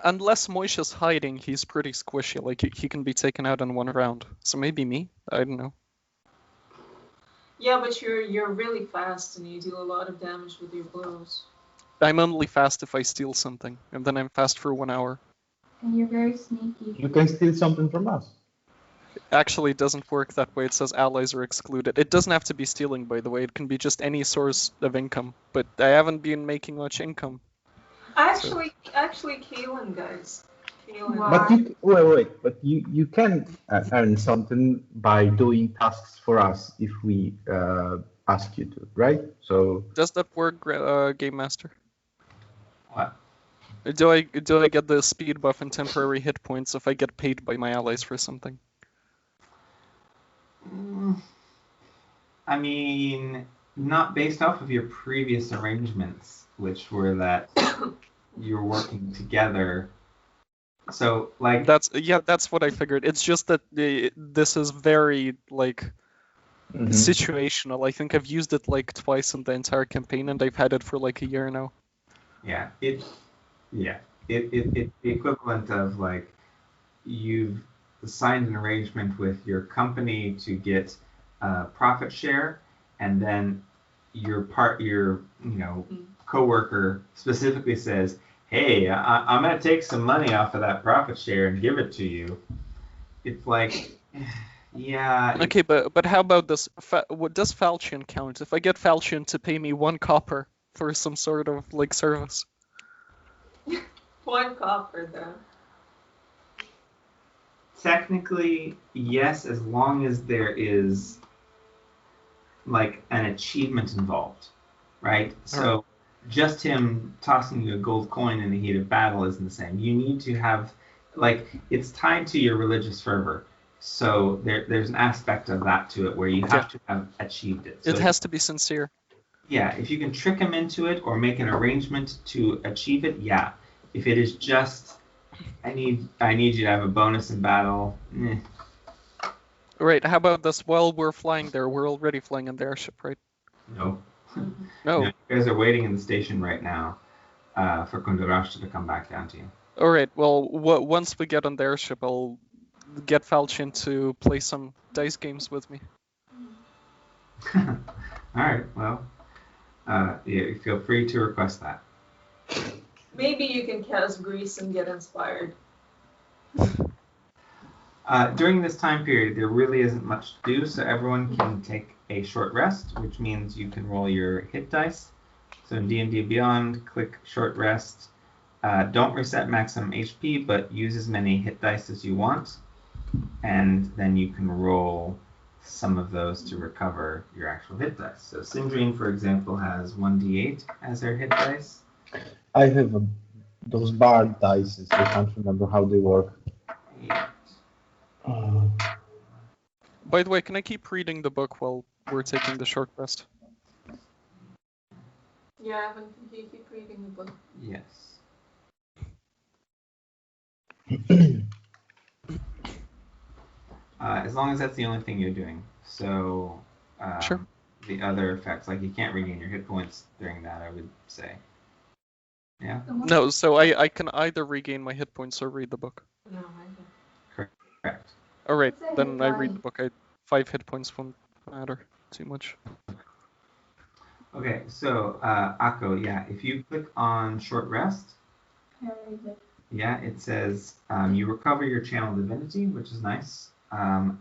[SPEAKER 4] unless Moisha's hiding, he's pretty squishy. Like, he can be taken out in 1 round. So maybe me? I don't know.
[SPEAKER 2] Yeah, but you're really fast and you deal a lot of damage with your blows.
[SPEAKER 4] I'm only fast if I steal something, and then I'm fast for 1 hour.
[SPEAKER 6] And you're very sneaky.
[SPEAKER 3] You can steal something from us.
[SPEAKER 4] Actually, it doesn't work that way. It says allies are excluded. It doesn't have to be stealing, by the way. It can be just any source of income. But I haven't been making much income.
[SPEAKER 2] Actually, Kaelin, guys. Kaelin.
[SPEAKER 6] Wow.
[SPEAKER 3] But wait. But you can earn something by doing tasks for us if we ask you to, right? So
[SPEAKER 4] Does that work, Game Master?
[SPEAKER 1] What?
[SPEAKER 4] Do I get the speed buff and temporary hit points if I get paid by my allies for something?
[SPEAKER 1] I mean, not based off of your previous arrangements, which were that you're working together. So, like,
[SPEAKER 4] That's what I figured. It's just that this is very like situational. I think I've used it like twice in the entire campaign, and I've had it for like a year now.
[SPEAKER 1] yeah, it's the equivalent of like you've signed an arrangement with your company to get profit share, and then your coworker specifically says, hey, I'm going to take some money off of that profit share and give it to you. It's like, yeah.
[SPEAKER 4] Okay, but how about this? What does Falchion count? If I get Falchion to pay me 1 copper for some sort of like service.
[SPEAKER 2] 1 copper, though.
[SPEAKER 1] Technically, yes, as long as there is like an achievement involved, right? So just him tossing you a gold coin in the heat of battle isn't the same. You need to have, like, it's tied to your religious fervor. So there's an aspect of that to it where you have to have achieved it. So
[SPEAKER 4] it has to be sincere.
[SPEAKER 1] Yeah, if you can trick him into it or make an arrangement to achieve it, yeah. If it is just, I need you to have a bonus in battle.
[SPEAKER 4] Right, how about this? While we're flying there, we're already flying in the airship, right?
[SPEAKER 1] No.
[SPEAKER 4] No.
[SPEAKER 1] You guys are waiting in the station right now for Kundurashta to come back down to you.
[SPEAKER 4] Alright, well, once we get on the airship, I'll get Falchion to play some dice games with me.
[SPEAKER 1] Alright, well, yeah, feel free to request that.
[SPEAKER 2] Maybe you can cast Grease and get inspired.
[SPEAKER 1] During this time period, there really isn't much to do, so everyone can take a short rest, which means you can roll your hit dice. So in D&D Beyond, click short rest. Don't reset maximum HP, but use as many hit dice as you want, and then you can roll some of those to recover your actual hit dice. So Sindrine, for example, has 1d8 as their hit dice.
[SPEAKER 3] I have those bard dice. I can't remember how they work.
[SPEAKER 4] By the way, can I keep reading the book while we're taking the short rest?
[SPEAKER 2] Yeah, Evan, can you keep reading the book?
[SPEAKER 1] Yes. As long as that's the only thing you're doing. So
[SPEAKER 4] Sure.
[SPEAKER 1] the other effects, like you can't regain your hit points during that, I would say. Yeah?
[SPEAKER 4] No, so I can either regain my hit points or read the book.
[SPEAKER 2] No, I don't.
[SPEAKER 1] Correct.
[SPEAKER 4] Alright,
[SPEAKER 6] What's
[SPEAKER 4] then I read
[SPEAKER 6] fine.
[SPEAKER 4] the book. 5 hit points won't matter too much.
[SPEAKER 1] Okay, so Akko, yeah, if you click on short rest, yeah, it says you recover your channel divinity, which is nice.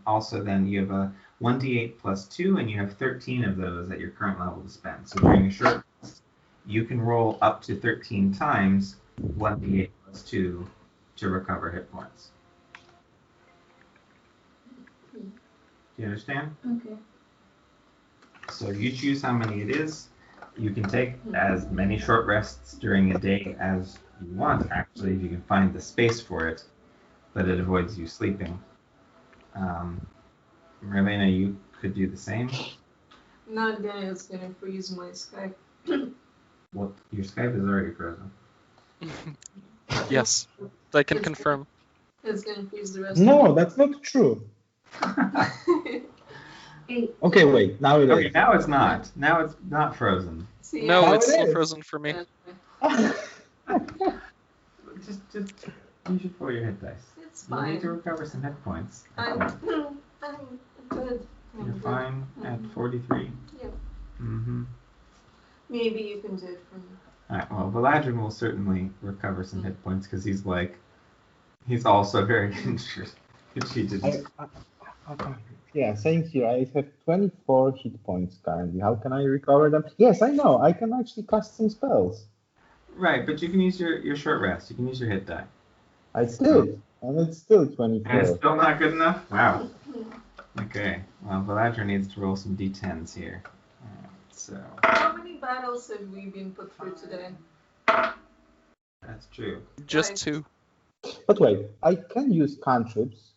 [SPEAKER 1] Also, then you have a 1d8 plus 2, and you have 13 of those at your current level to spend. So during a short rest, you can roll up to 13 times 1d8 plus 2 to recover hit points. Do you understand?
[SPEAKER 6] Okay.
[SPEAKER 1] So you choose how many it is. You can take as many short rests during a day as you want, actually, if you can find the space for it, but it avoids you sleeping. Marlena, you could do the same.
[SPEAKER 2] Not then it's gonna freeze my Skype.
[SPEAKER 1] Well, your Skype is already frozen.
[SPEAKER 4] Yes, I can
[SPEAKER 2] It's-
[SPEAKER 4] confirm.
[SPEAKER 2] It's gonna freeze the rest
[SPEAKER 3] No, that's not true.
[SPEAKER 2] of it.
[SPEAKER 3] Okay, wait. Now it
[SPEAKER 1] Okay,
[SPEAKER 3] is.
[SPEAKER 1] now it's not. Now it's not frozen.
[SPEAKER 2] See,
[SPEAKER 4] No,
[SPEAKER 3] Now
[SPEAKER 4] it's
[SPEAKER 3] it
[SPEAKER 4] still
[SPEAKER 3] is.
[SPEAKER 4] frozen for me.
[SPEAKER 1] Just you should roll your hit dice.
[SPEAKER 2] It's
[SPEAKER 1] You need
[SPEAKER 2] fine.
[SPEAKER 1] to recover some hit points.
[SPEAKER 2] I'm good. I'm
[SPEAKER 1] You're
[SPEAKER 2] good.
[SPEAKER 1] fine at
[SPEAKER 2] Mhm.
[SPEAKER 1] 43.
[SPEAKER 2] Yep.
[SPEAKER 1] Mm-hmm.
[SPEAKER 2] Maybe you can do it for me.
[SPEAKER 1] All right. Well, Valadrin will certainly recover some hit points because he's also very injured. If she didn't.
[SPEAKER 3] Yeah, same here. I have 24 hit points currently. How can I recover them? Yes, I know. I can actually cast some spells.
[SPEAKER 1] Right, but you can use your short rest. You can use your hit die.
[SPEAKER 3] I did, and it's still 24.
[SPEAKER 1] And it's still not good enough? Wow. Okay. Well, Valadrin needs to roll some d10s here. Alright, so
[SPEAKER 2] How many battles have we been put through today?
[SPEAKER 1] that's true.
[SPEAKER 4] Just
[SPEAKER 2] Right.
[SPEAKER 4] 2.
[SPEAKER 3] But wait, I can use cantrips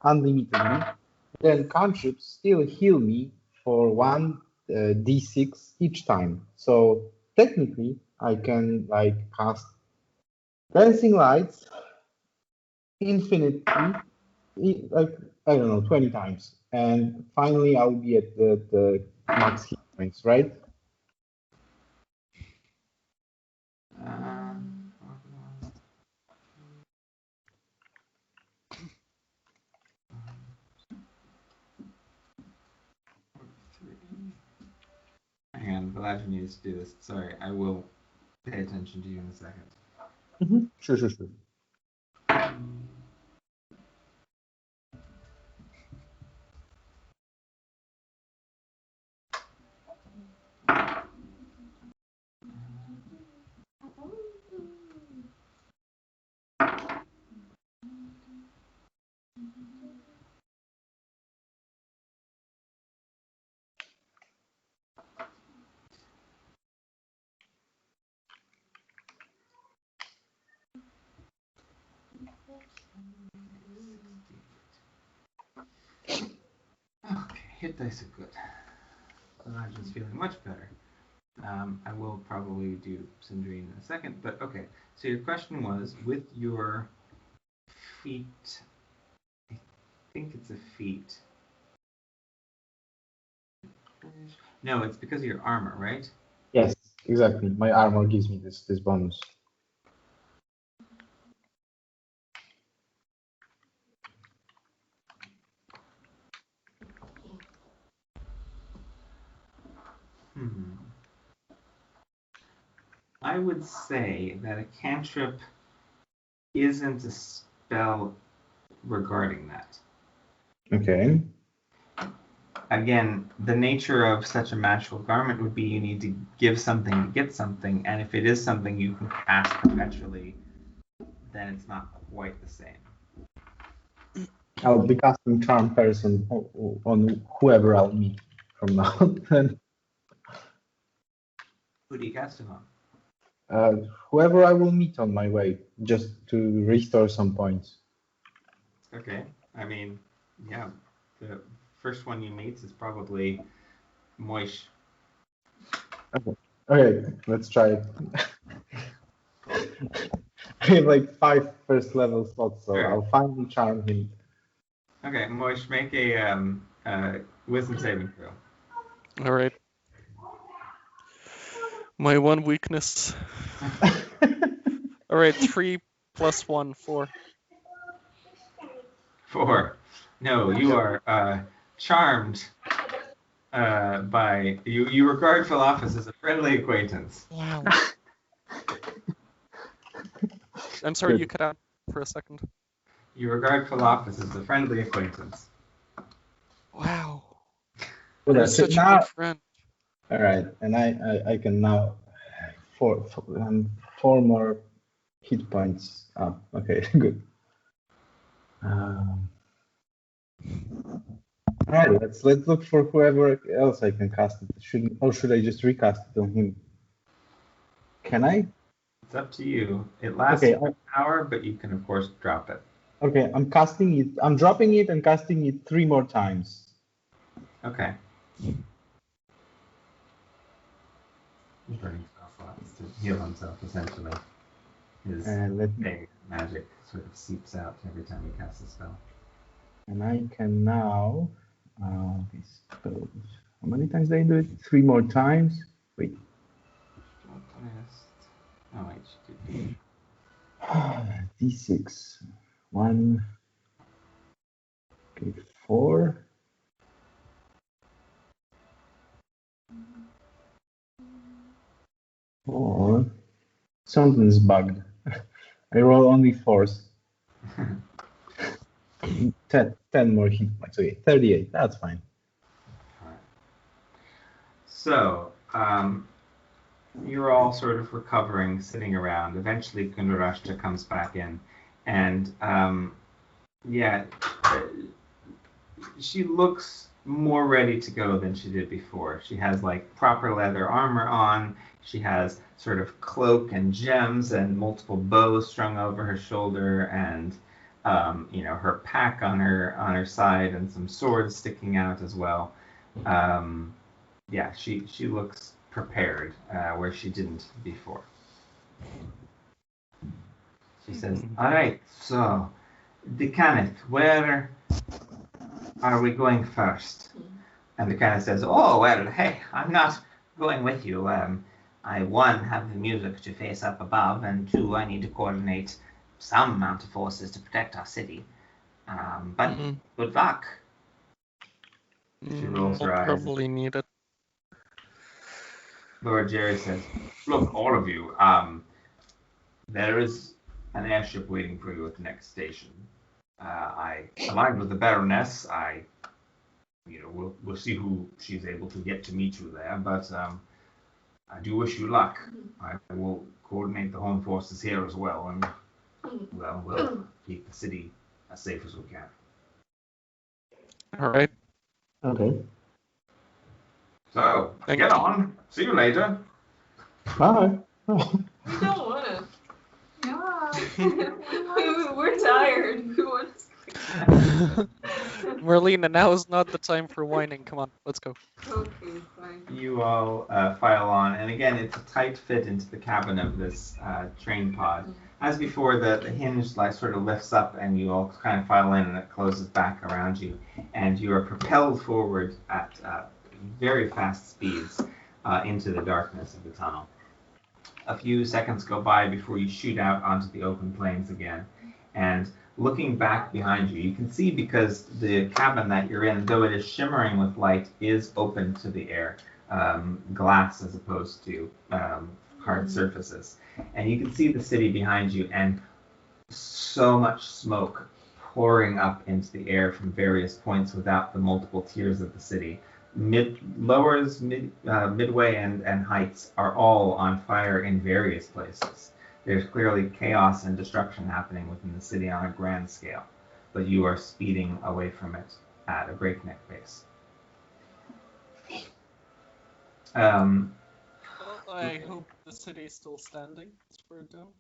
[SPEAKER 3] unlimitedly. Then cantrips still heal me for 1 d6 each time. So technically, I can like cast dancing lights infinitely, like I don't know, 20 times, and finally I'll be at the max hit points, right?
[SPEAKER 1] Hang on, Valadrin needs to do this. Sorry, I will pay attention to you in a second.
[SPEAKER 3] Sure.
[SPEAKER 1] Okay, hit dice are good. Valadrin's feeling much better. I will probably do Sindrine in a second, but okay. So your question was, with your feet, I think it's a feat. No, it's because of your armor, right?
[SPEAKER 3] Yes, exactly. My armor gives me this bonus.
[SPEAKER 1] I would say that a cantrip isn't a spell regarding that.
[SPEAKER 3] Okay.
[SPEAKER 1] Again, the nature of such a magical garment would be you need to give something to get something, and if it is something you can cast perpetually, then it's not quite the same.
[SPEAKER 3] I'll be casting Charm Person on whoever I'll meet from now on.
[SPEAKER 1] Who do you cast it on?
[SPEAKER 3] Whoever I will meet on my way, just to restore some points.
[SPEAKER 1] Okay. I mean, yeah, the first one you meet is probably Moish.
[SPEAKER 3] Okay, let's try it. I have like 5 first level slots, so
[SPEAKER 1] Sure.
[SPEAKER 3] I'll finally charm him.
[SPEAKER 1] Okay, Moish, make a wisdom saving throw.
[SPEAKER 4] Alright. My one weakness. Alright, 3 plus 1, 4.
[SPEAKER 1] 4. No, you are charmed by you regard Philophus as a friendly acquaintance.
[SPEAKER 4] Wow. I'm sorry,
[SPEAKER 3] Good.
[SPEAKER 4] you cut out for a second.
[SPEAKER 1] You regard Philophus as a friendly acquaintance.
[SPEAKER 4] Wow.
[SPEAKER 3] Well,
[SPEAKER 4] You're
[SPEAKER 3] that's it
[SPEAKER 4] such a
[SPEAKER 3] now.
[SPEAKER 4] good friend.
[SPEAKER 3] All right, and I can now 4 more hit points up. Okay, good. All right, let's look for whoever else I can cast it. Should I just recast it on him? Can I?
[SPEAKER 1] It's up to you. It lasts
[SPEAKER 3] Okay,
[SPEAKER 1] for an hour, but you can of course drop it.
[SPEAKER 3] Okay, I'm casting it. I'm dropping it and casting it 3 more times.
[SPEAKER 1] Okay. He's burning spell slots to heal himself, essentially. His big magic sort of seeps out every time he casts a spell.
[SPEAKER 3] And I can now. How many times did I do it? 3 more times. Wait.
[SPEAKER 1] Oh wait, she did.
[SPEAKER 3] D6. 1. Okay, 4. Or something's bugged. I roll only 4s. 10 more hit points. Okay, 38. That's fine.
[SPEAKER 1] Alright. So, you're all sort of recovering, sitting around. Eventually, Gundurashta comes back in, and she looks more ready to go than she did before. She has like proper leather armor on. She has sort of cloak and gems and multiple bows strung over her shoulder, and her pack on her side, and some swords sticking out as well. She looks prepared where she didn't before. She says, "All right, so Decanith, where are we going first?" And Decanith says, "Oh, well, hey, I'm not going with you. I, 1, have the music to face up above, and 2, I need to coordinate some amount of forces to protect our city. But good luck." She rolls her eyes.
[SPEAKER 4] Probably need it.
[SPEAKER 1] Lord Jerry says, "Look, all of you, there is an airship waiting for you at the next station. I aligned with the Baroness. We'll see who she's able to get to meet you there, but I do wish you luck. I will coordinate the home forces here as well, and we'll keep the city as safe as we can."
[SPEAKER 4] All right.
[SPEAKER 3] Okay.
[SPEAKER 1] So, get on. See you later.
[SPEAKER 3] Bye.
[SPEAKER 2] We don't want to.
[SPEAKER 6] Yeah.
[SPEAKER 2] We're tired. We want to sleep.
[SPEAKER 4] Merlina, now is not the time for whining. Come on, let's go.
[SPEAKER 2] Okay, fine.
[SPEAKER 1] You all file on, and again, it's a tight fit into the cabin of this train pod. As before, the hinge sort of lifts up, and you all kind of file in, and it closes back around you, and you are propelled forward at very fast speeds into the darkness of the tunnel. A few seconds go by before you shoot out onto the open plains again, and looking back behind you, you can see, because the cabin that you're in, though it is shimmering with light, is open to the air, glass as opposed to hard surfaces. And you can see the city behind you, and so much smoke pouring up into the air from various points without the multiple tiers of the city. Lowers, midway, and heights are all on fire in various places. There's clearly chaos and destruction happening within the city on a grand scale, but you are speeding away from it at a breakneck pace.
[SPEAKER 4] I hope the city is still standing. It's burned down.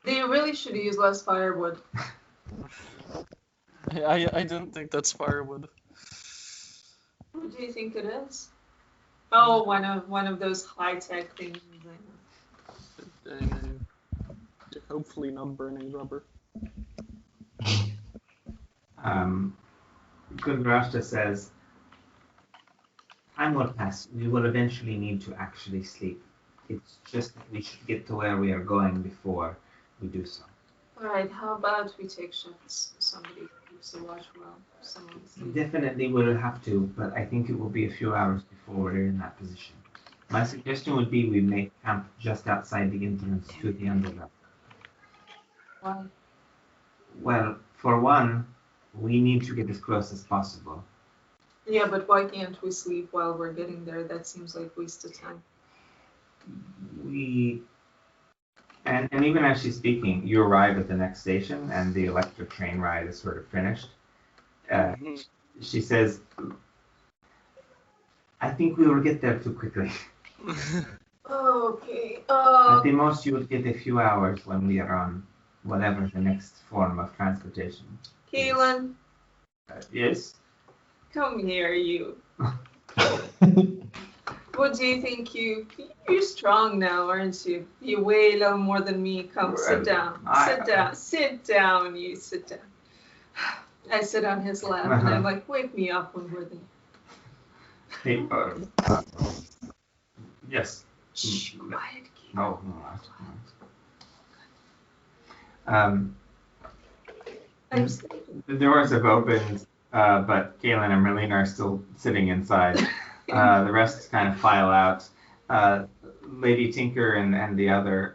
[SPEAKER 2] They really should use less firewood.
[SPEAKER 4] I don't think that's firewood.
[SPEAKER 2] What do you think it is? Oh, one of those high-tech things.
[SPEAKER 4] Hopefully not burning rubber.
[SPEAKER 1] Gundurashta says, "Time will pass. We will eventually need to actually sleep. It's just that we should get to where we are going before we do so."
[SPEAKER 2] Alright, how about we take shifts? Somebody keeps the watch well. Someone sleeps.
[SPEAKER 1] Definitely will have to, but I think it will be a few hours before we're in that position. My suggestion would be we make camp just outside the entrance to the Underdark.
[SPEAKER 2] Why?
[SPEAKER 1] Well, for one, we need to get as close as possible.
[SPEAKER 2] Yeah, but why can't we sleep while we're getting there? That seems like wasted time.
[SPEAKER 1] And even as she's speaking, you arrive at the next station, and the electric train ride is sort of finished. She says, I think we will get there too quickly.
[SPEAKER 2] Okay.
[SPEAKER 1] At the most, you will get a few hours when we are on whatever the next form of transportation.
[SPEAKER 2] Keelan,
[SPEAKER 1] Yes?
[SPEAKER 2] come here, you. What do you think? You're strong now, aren't you? You weigh a little more than me. Come, sit down. Sit down. Sit down. You sit down. I sit on his lap and I'm like, wake me up when we're there.
[SPEAKER 1] Hey, yes.
[SPEAKER 2] Shh, quiet, Keelan.
[SPEAKER 1] No. I'm the doors have opened, but Kaylin and Merlina are still sitting inside. The rest kind of file out. Lady Tinker and the other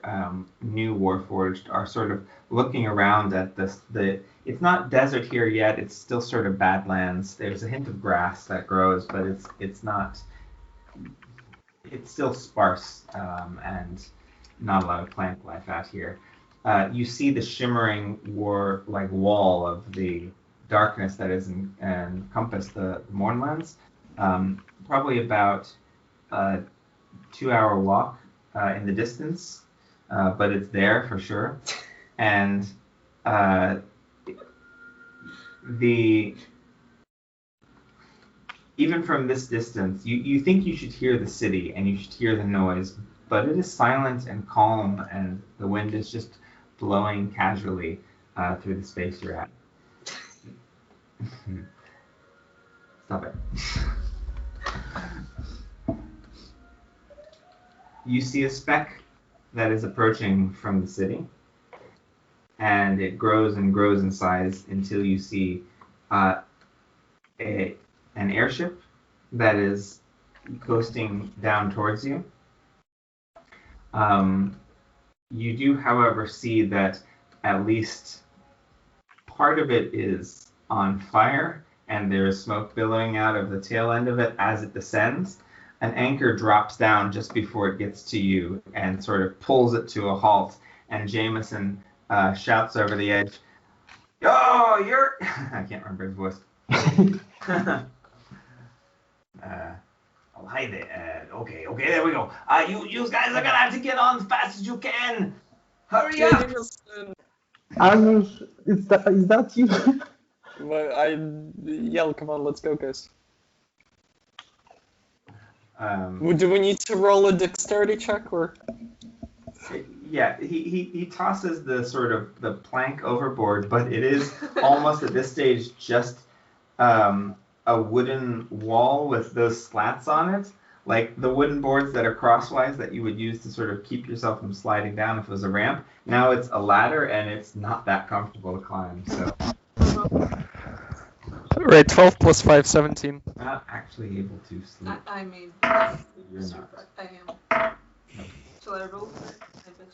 [SPEAKER 1] new Warforged are sort of looking around at the. It's not desert here yet. It's still sort of badlands. There's a hint of grass that grows, but it's not. It's still sparse and not a lot of plant life out here. You see the shimmering wall of the darkness that is encompassed the Mournlands. Probably about a 2-hour walk in the distance, but it's there for sure. And even from this distance, you think you should hear the city and you should hear the noise, but it is silent and calm, and the wind is just blowing casually through the space you're at. Stop it. You see a speck that is approaching from the city, and it grows and grows in size until you see an airship that is coasting down towards you. You do, however, see that at least part of it is on fire, and there is smoke billowing out of the tail end of it as it descends. An anchor drops down just before it gets to you and sort of pulls it to a halt, and Jameson shouts over the edge, "Oh, you're..." I can't remember his voice. Oh, hi there. Okay, there we go. You guys are gonna have to get on as fast as you can. Hurry up!
[SPEAKER 3] Arnold, is that you?
[SPEAKER 4] Well, I yell, come on, let's go, guys. Do we need to roll a dexterity check, or?
[SPEAKER 1] Yeah, he tosses the sort of the plank overboard, but it is almost at this stage just a wooden wall with those slats on it, like the wooden boards that are crosswise that you would use to sort of keep yourself from sliding down if it was a ramp. Now it's a ladder, and it's not that comfortable to climb, so.
[SPEAKER 4] Right, 12 plus 5, 17.
[SPEAKER 1] Not actually able to sleep.
[SPEAKER 2] I mean,
[SPEAKER 1] You're not.
[SPEAKER 2] I am. Shall I roll? I bet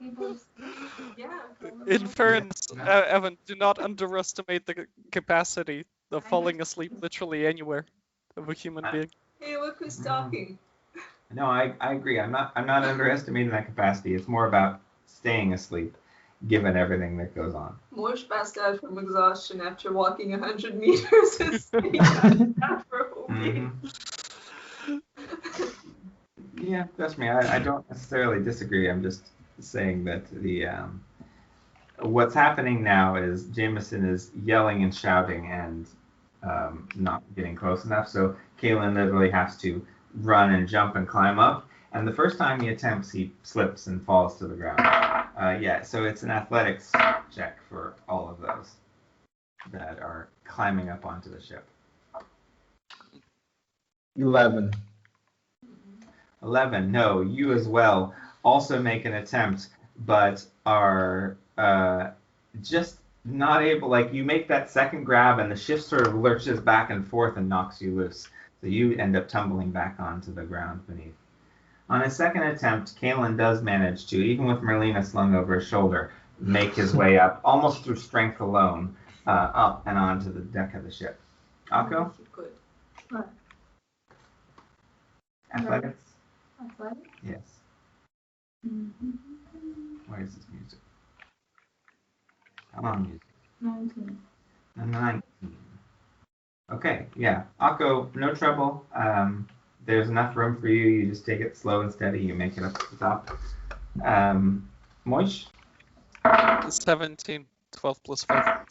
[SPEAKER 2] you yeah.
[SPEAKER 4] In fairness, Evan, do not underestimate the capacity of falling asleep literally anywhere of a human being.
[SPEAKER 2] Hey, look who's talking.
[SPEAKER 1] No, I agree. I'm not underestimating that capacity. It's more about staying asleep, given everything that goes on.
[SPEAKER 2] Morsh passed out from exhaustion after walking 100 meters and staying out for a whole day.
[SPEAKER 1] Yeah, trust me. I don't necessarily disagree. I'm just saying that the what's happening now is Jameson is yelling and shouting and not getting close enough. So Kaylin literally has to run and jump and climb up. And the first time he attempts, he slips and falls to the ground. Yeah, so it's an athletics check for all of those that are climbing up onto the ship.
[SPEAKER 3] 11.
[SPEAKER 1] 11. No, you as well also make an attempt, but are just not able. Like, you make that second grab, and the ship sort of lurches back and forth and knocks you loose. So you end up tumbling back onto the ground beneath. On his second attempt, Kaelin does manage to, even with Merlina slung over his shoulder, make his way up, almost through strength alone, up and onto the deck of the ship. Akko?
[SPEAKER 2] Good.
[SPEAKER 6] What?
[SPEAKER 1] Athletics?
[SPEAKER 6] Athletics?
[SPEAKER 1] Yes.
[SPEAKER 6] Mm-hmm.
[SPEAKER 1] Where is this music? Come on, music.
[SPEAKER 6] 19.
[SPEAKER 1] 19. Okay, yeah. Akko, no trouble. There's enough room for you. You just take it slow and steady. You make it up to the top. Moish?
[SPEAKER 4] 17. 12 plus 5.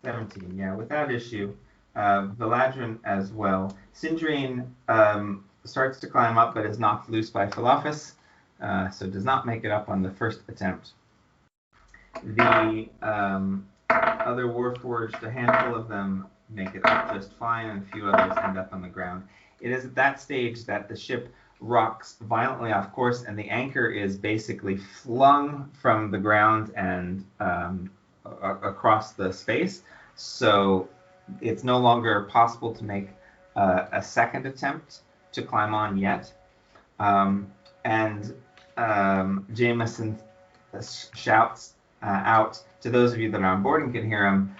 [SPEAKER 1] 17, yeah, without issue. Valadrin as well. Sindrine starts to climb up, but is knocked loose by Philophus, so does not make it up on the first attempt. The other Warforged, a handful of them make it up just fine, and a few others end up on the ground. It is at that stage that the ship rocks violently off course, and the anchor is basically flung from the ground and across the space. So it's no longer possible to make a second attempt to climb on yet. Jameson shouts out to those of you that are on board and can hear him,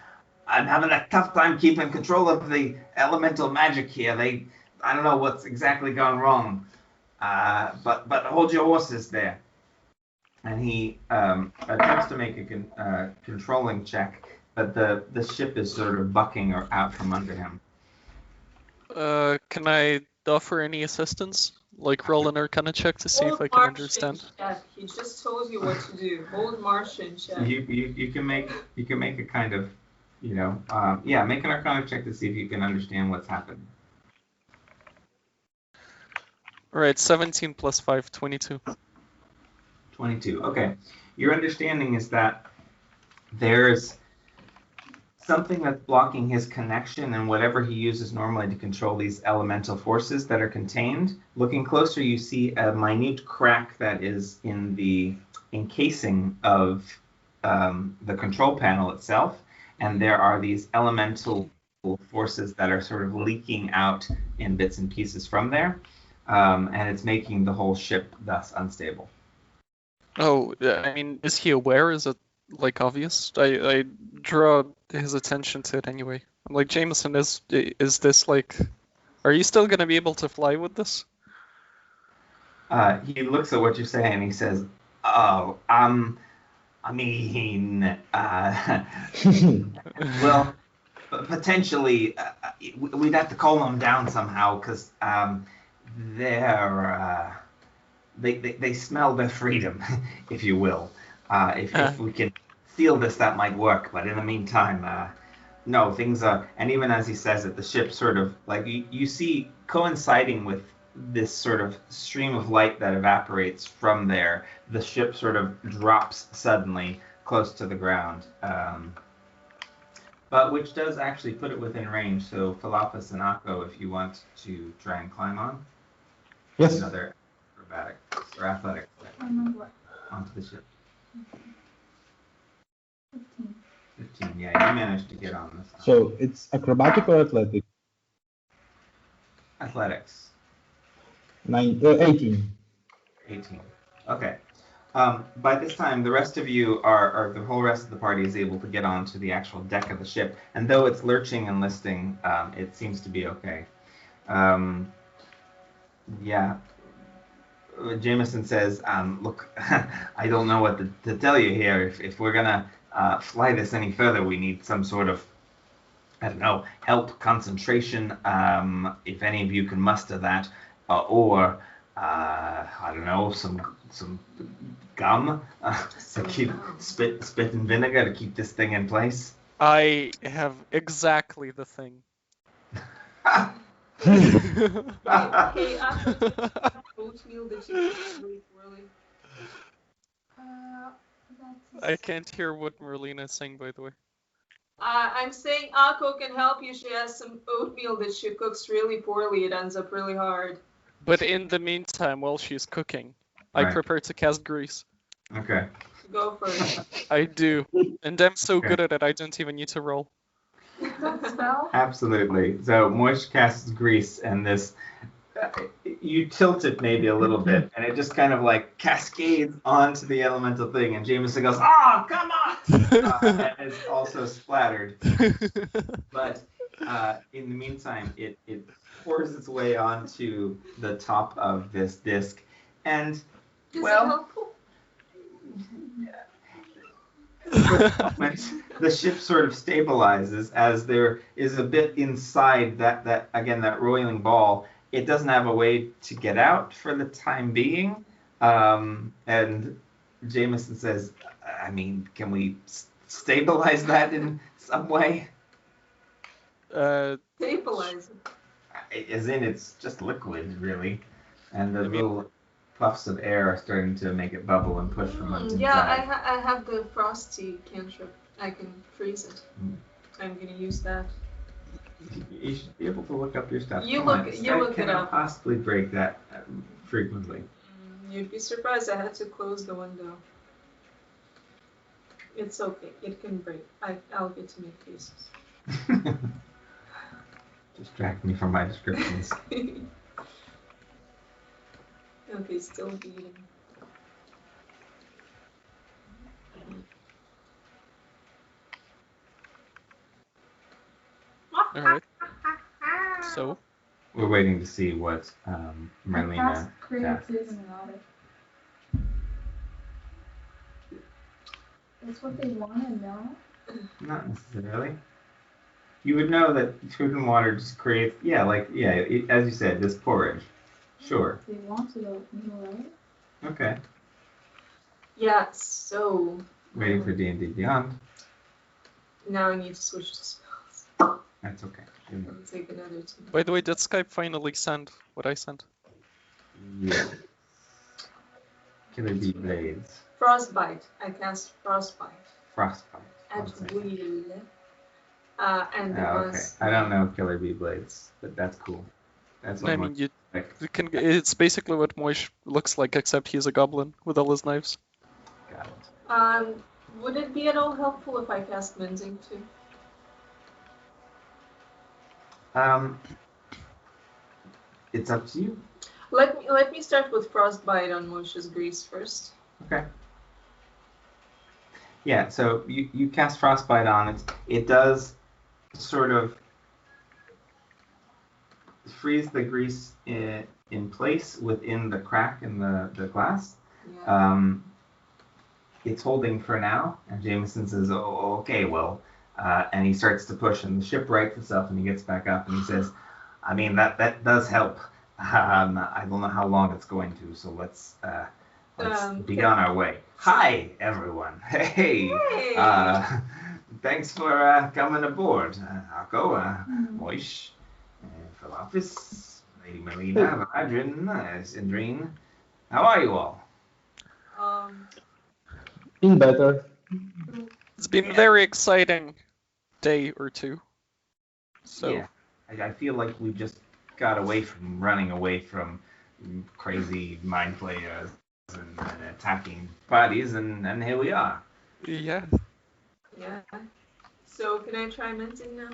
[SPEAKER 1] I'm having a tough time keeping control of the elemental magic here. I don't know what's exactly gone wrong, but hold your horses there. And he attempts to make a controlling check, but the ship is sort of bucking or out from under him.
[SPEAKER 4] Can I offer any assistance? Like roll an Arcana check to see if I can understand?
[SPEAKER 2] Check. He just told you what to do. Hold Martian check.
[SPEAKER 1] You can make a kind of, make an Arcana check to see if you can understand what's happened.
[SPEAKER 4] All right, 17 plus 5, 22.
[SPEAKER 1] 22. Okay. Your understanding is that there's something that's blocking his connection and whatever he uses normally to control these elemental forces that are contained. Looking closer, you see a minute crack that is in the encasing of the control panel itself, and there are these elemental forces that are sort of leaking out in bits and pieces from there, and it's making the whole ship thus unstable.
[SPEAKER 4] Oh, I mean, is he aware? Is it like obvious? I draw his attention to it anyway. I'm like, Jameson, is this like, are you still gonna be able to fly with this?
[SPEAKER 1] He looks at what you're saying and he says, "Oh, I mean, well, potentially, we'd have to calm them down somehow because they smell their freedom, if you will. If we can seal this, that might work. But in the meantime, no, things are. And even as he says it, the ship sort of like you see coinciding with this sort of stream of light that evaporates from there. The ship sort of drops suddenly close to the ground, but which does actually put it within range. So Philophus and Akko, if you want to try and climb on,
[SPEAKER 3] Yes.
[SPEAKER 1] another acrobatic or athletic onto the ship.
[SPEAKER 6] 15.
[SPEAKER 1] 15, yeah, you managed to get on this.
[SPEAKER 3] So it's acrobatic or athletic?
[SPEAKER 1] Athletics.
[SPEAKER 3] 18.
[SPEAKER 1] 18. Okay. By this time, the rest of you are the whole rest of the party is able to get onto the actual deck of the ship, and though it's lurching and listing, it seems to be okay. Yeah. Jameson says, look, I don't know what to tell you here. If we're gonna fly this any further, we need some sort of, I don't know, help, concentration, if any of you can muster that, or I don't know, some gum to keep spit and vinegar to keep this thing in place.
[SPEAKER 4] I have exactly the thing.
[SPEAKER 2] Hey, oatmeal that you eat really poorly.
[SPEAKER 4] I can't hear what Merlina is saying, by the way.
[SPEAKER 2] I'm saying Akko can help you. She has some oatmeal that she cooks really poorly. It ends up really hard.
[SPEAKER 4] But in the meantime, while she's cooking, I
[SPEAKER 1] Right.
[SPEAKER 4] prepare to cast grease.
[SPEAKER 1] Okay.
[SPEAKER 2] Go for it.
[SPEAKER 4] I do. And I'm so good at it, I don't even need to roll.
[SPEAKER 6] That spell?
[SPEAKER 1] Absolutely. So Moish casts grease, and this you tilt it maybe a little bit, and it just kind of like cascades onto the elemental thing, and Jameson goes, "Oh, come on!" And is also splattered. But in the meantime, it pours its way onto the top of this disc, and
[SPEAKER 2] Is
[SPEAKER 1] well,
[SPEAKER 2] it helpful?
[SPEAKER 1] For the moment, the ship sort of stabilizes as there is a bit inside that again, that roiling ball. It doesn't have a way to get out for the time being. And Jameson says, I mean, can we stabilize that in some way?
[SPEAKER 2] Stabilize it.
[SPEAKER 1] As in, it's just liquid, really. And the
[SPEAKER 4] I mean-
[SPEAKER 1] little puffs of air are starting to make it bubble and push from inside.
[SPEAKER 2] Yeah, I have the frosty cantrip. I can freeze it.
[SPEAKER 1] Mm.
[SPEAKER 2] I'm gonna use that.
[SPEAKER 1] You should be able to look up your stuff.
[SPEAKER 2] You
[SPEAKER 1] Come
[SPEAKER 2] look-
[SPEAKER 1] on, this
[SPEAKER 2] you
[SPEAKER 1] guy
[SPEAKER 2] look it
[SPEAKER 1] cannot
[SPEAKER 2] up.
[SPEAKER 1] possibly break that frequently.
[SPEAKER 2] You'd be surprised. I had to close the window. It's okay. It can break. I'll get to make pieces.
[SPEAKER 1] Distract me from my descriptions.
[SPEAKER 2] Okay, still beating.
[SPEAKER 4] All right. So,
[SPEAKER 1] We're waiting to see what
[SPEAKER 6] I
[SPEAKER 1] Marlena
[SPEAKER 6] cast
[SPEAKER 1] cast.
[SPEAKER 6] creativity and water. That's what they want to know.
[SPEAKER 1] Not necessarily. You would know that food and water just creates, as you said, this porridge. Sure.
[SPEAKER 6] They want to know, right?
[SPEAKER 1] Okay.
[SPEAKER 2] Yeah, so
[SPEAKER 1] Waiting for D&D Beyond.
[SPEAKER 2] now I need to switch to spells.
[SPEAKER 1] That's okay.
[SPEAKER 2] It'll take another 2.
[SPEAKER 4] by the way, did Skype finally send what I sent?
[SPEAKER 1] Yeah. Killer Bee Blades.
[SPEAKER 2] Frostbite. I cast Frostbite
[SPEAKER 1] Frostbite.
[SPEAKER 2] at
[SPEAKER 1] One second.
[SPEAKER 2] will. And
[SPEAKER 1] Oh, okay.
[SPEAKER 2] because
[SPEAKER 1] I don't know Killer Bee Blades, but that's cool. That's what
[SPEAKER 4] I mean, you
[SPEAKER 1] like.
[SPEAKER 4] can. It's basically what Moish looks like, except he's a goblin with all his knives.
[SPEAKER 1] Got it.
[SPEAKER 2] would it be at all helpful if I cast mending too?
[SPEAKER 1] It's up to you.
[SPEAKER 2] Let me start with Frostbite on Moisha's grease first.
[SPEAKER 1] Okay. Yeah, so you cast Frostbite on it. It does sort of freeze the grease in place within the crack in the glass.
[SPEAKER 2] Yeah.
[SPEAKER 1] It's holding for now, and Jameson says, "Oh, okay, well," and he starts to push, and the ship rights itself, and he gets back up, and he says, "I mean, that does help. I don't know how long it's going to, so let's be on our way." Hi, everyone. Hey.
[SPEAKER 2] Hey!
[SPEAKER 1] Thanks for coming aboard. Akko, Moish, Philopis, Lady Melina, Adrian, Sindrine. How are you all?
[SPEAKER 3] Been better.
[SPEAKER 4] It's been a very exciting day or two. So,
[SPEAKER 1] Yeah, I feel like we just got running away from crazy mind players and attacking parties, and here we are.
[SPEAKER 4] yeah.
[SPEAKER 2] Yeah. So can I try mending now?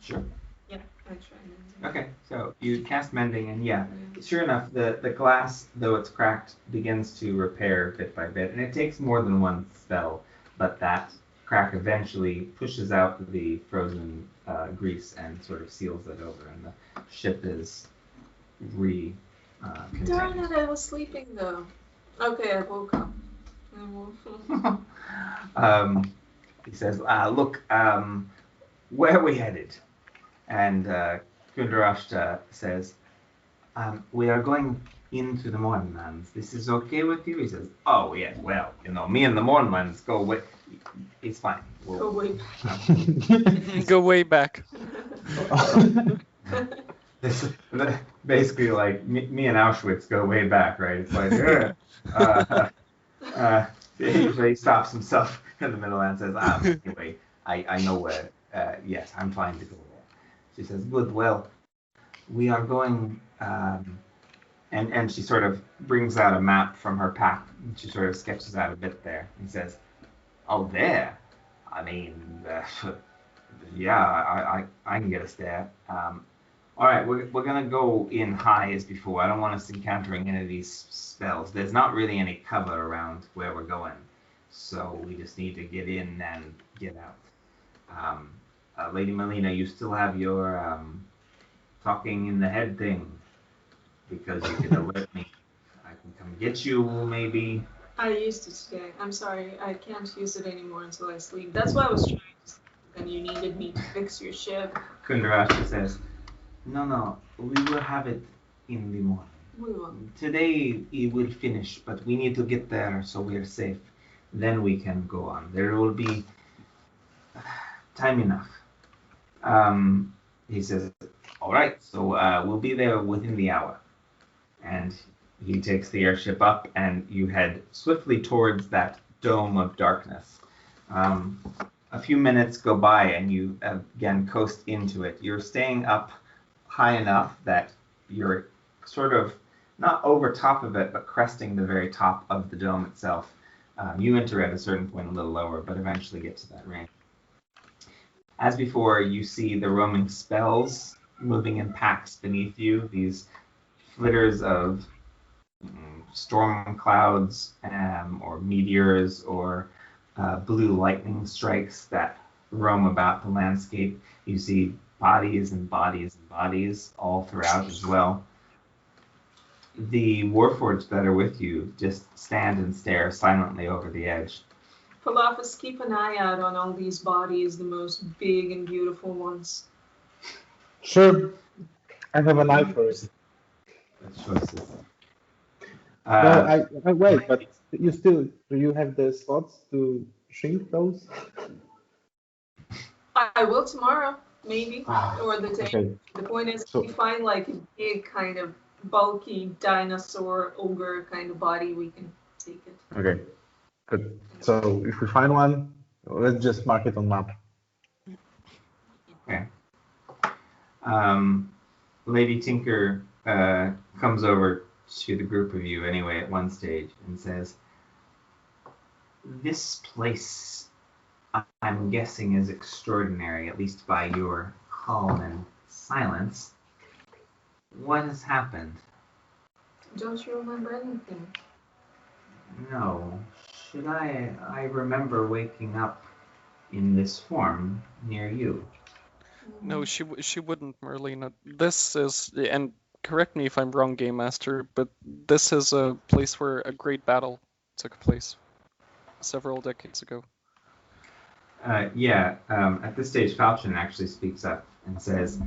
[SPEAKER 1] Sure.
[SPEAKER 2] Yeah, I try mending.
[SPEAKER 1] Okay, so you cast mending, and yeah, sure enough, the glass, though it's cracked, begins to repair bit by bit, and it takes more than one spell, but that crack eventually pushes out the frozen grease and sort of seals it over, and the ship is contained.
[SPEAKER 2] Darn it, I was sleeping though. Okay, I woke up.
[SPEAKER 1] He says, "Look, where are we headed?" And Kundarashta says, "We are going into the Mornlands. This is okay with you?" He says, "Oh, yes, well, me and the Mornlands go away. It's fine.
[SPEAKER 2] Oh wait.
[SPEAKER 4] Go way back.
[SPEAKER 1] This is basically like me and Auschwitz go way back, right? It's like, he stops himself in the middle and says, anyway, I know where, yes, I'm fine to go there." She says, "Good, well, we are going," and she sort of brings out a map from her pack, and she sort of sketches out a bit there. He says, "Oh, there, I mean, yeah, I can get us there. All right, we're going to go in high as before. I don't want us encountering any of these spells. There's not really any cover around where we're going, so we just need to get in and get out. Lady Melina, you still have your talking in the head thing, because you can alert me. I can come get you, maybe."
[SPEAKER 2] I used it today. I'm sorry, I can't use it anymore until I sleep. That's why I was trying to sleep, and you needed me to fix your ship.
[SPEAKER 1] Kundarashta says, no, we will have it in the morning.
[SPEAKER 2] We will.
[SPEAKER 1] Today it will finish, but we need to get there so we're safe. Then we can go on. There will be time enough. He says, all right, so we'll be there within the hour. And he takes the airship up, and you head swiftly towards that dome of darkness. A few minutes go by, and you again coast into it. You're staying up high enough that you're sort of not over top of it, but cresting the very top of the dome itself. You enter at a certain point a little lower, but eventually get to that range. As before, you see the roaming spells moving in packs beneath you, these flitters of storm clouds or meteors or blue lightning strikes that roam about the landscape. You see bodies and bodies and bodies all throughout as well. The Warforged that are with you just stand and stare silently over the edge.
[SPEAKER 2] Palafis, keep an eye out on all these bodies, the most big and beautiful ones.
[SPEAKER 3] Sure. I have an eye for it.
[SPEAKER 1] That's choices.
[SPEAKER 3] No, I wait, but do you have the slots to shrink those?
[SPEAKER 2] I will tomorrow, maybe, or the day.
[SPEAKER 3] Okay.
[SPEAKER 2] The point is,
[SPEAKER 3] So-
[SPEAKER 2] if we find like a big kind of bulky dinosaur ogre kind of body, we can take it.
[SPEAKER 3] Okay. Good. So if we find one, let's just mark it on map.
[SPEAKER 1] Okay. Lady Tinker comes over to the group of you anyway at one stage and says, "This place, I'm guessing, is extraordinary, at least by your calm and silence. What has happened?"
[SPEAKER 2] Don't you remember anything?
[SPEAKER 1] "No. Should I remember waking up in this form near you."
[SPEAKER 4] No, she wouldn't, Merlina. This is, and correct me if I'm wrong, Game Master, but this is a place where a great battle took place several decades ago.
[SPEAKER 1] At this stage, Falchion actually speaks up and says,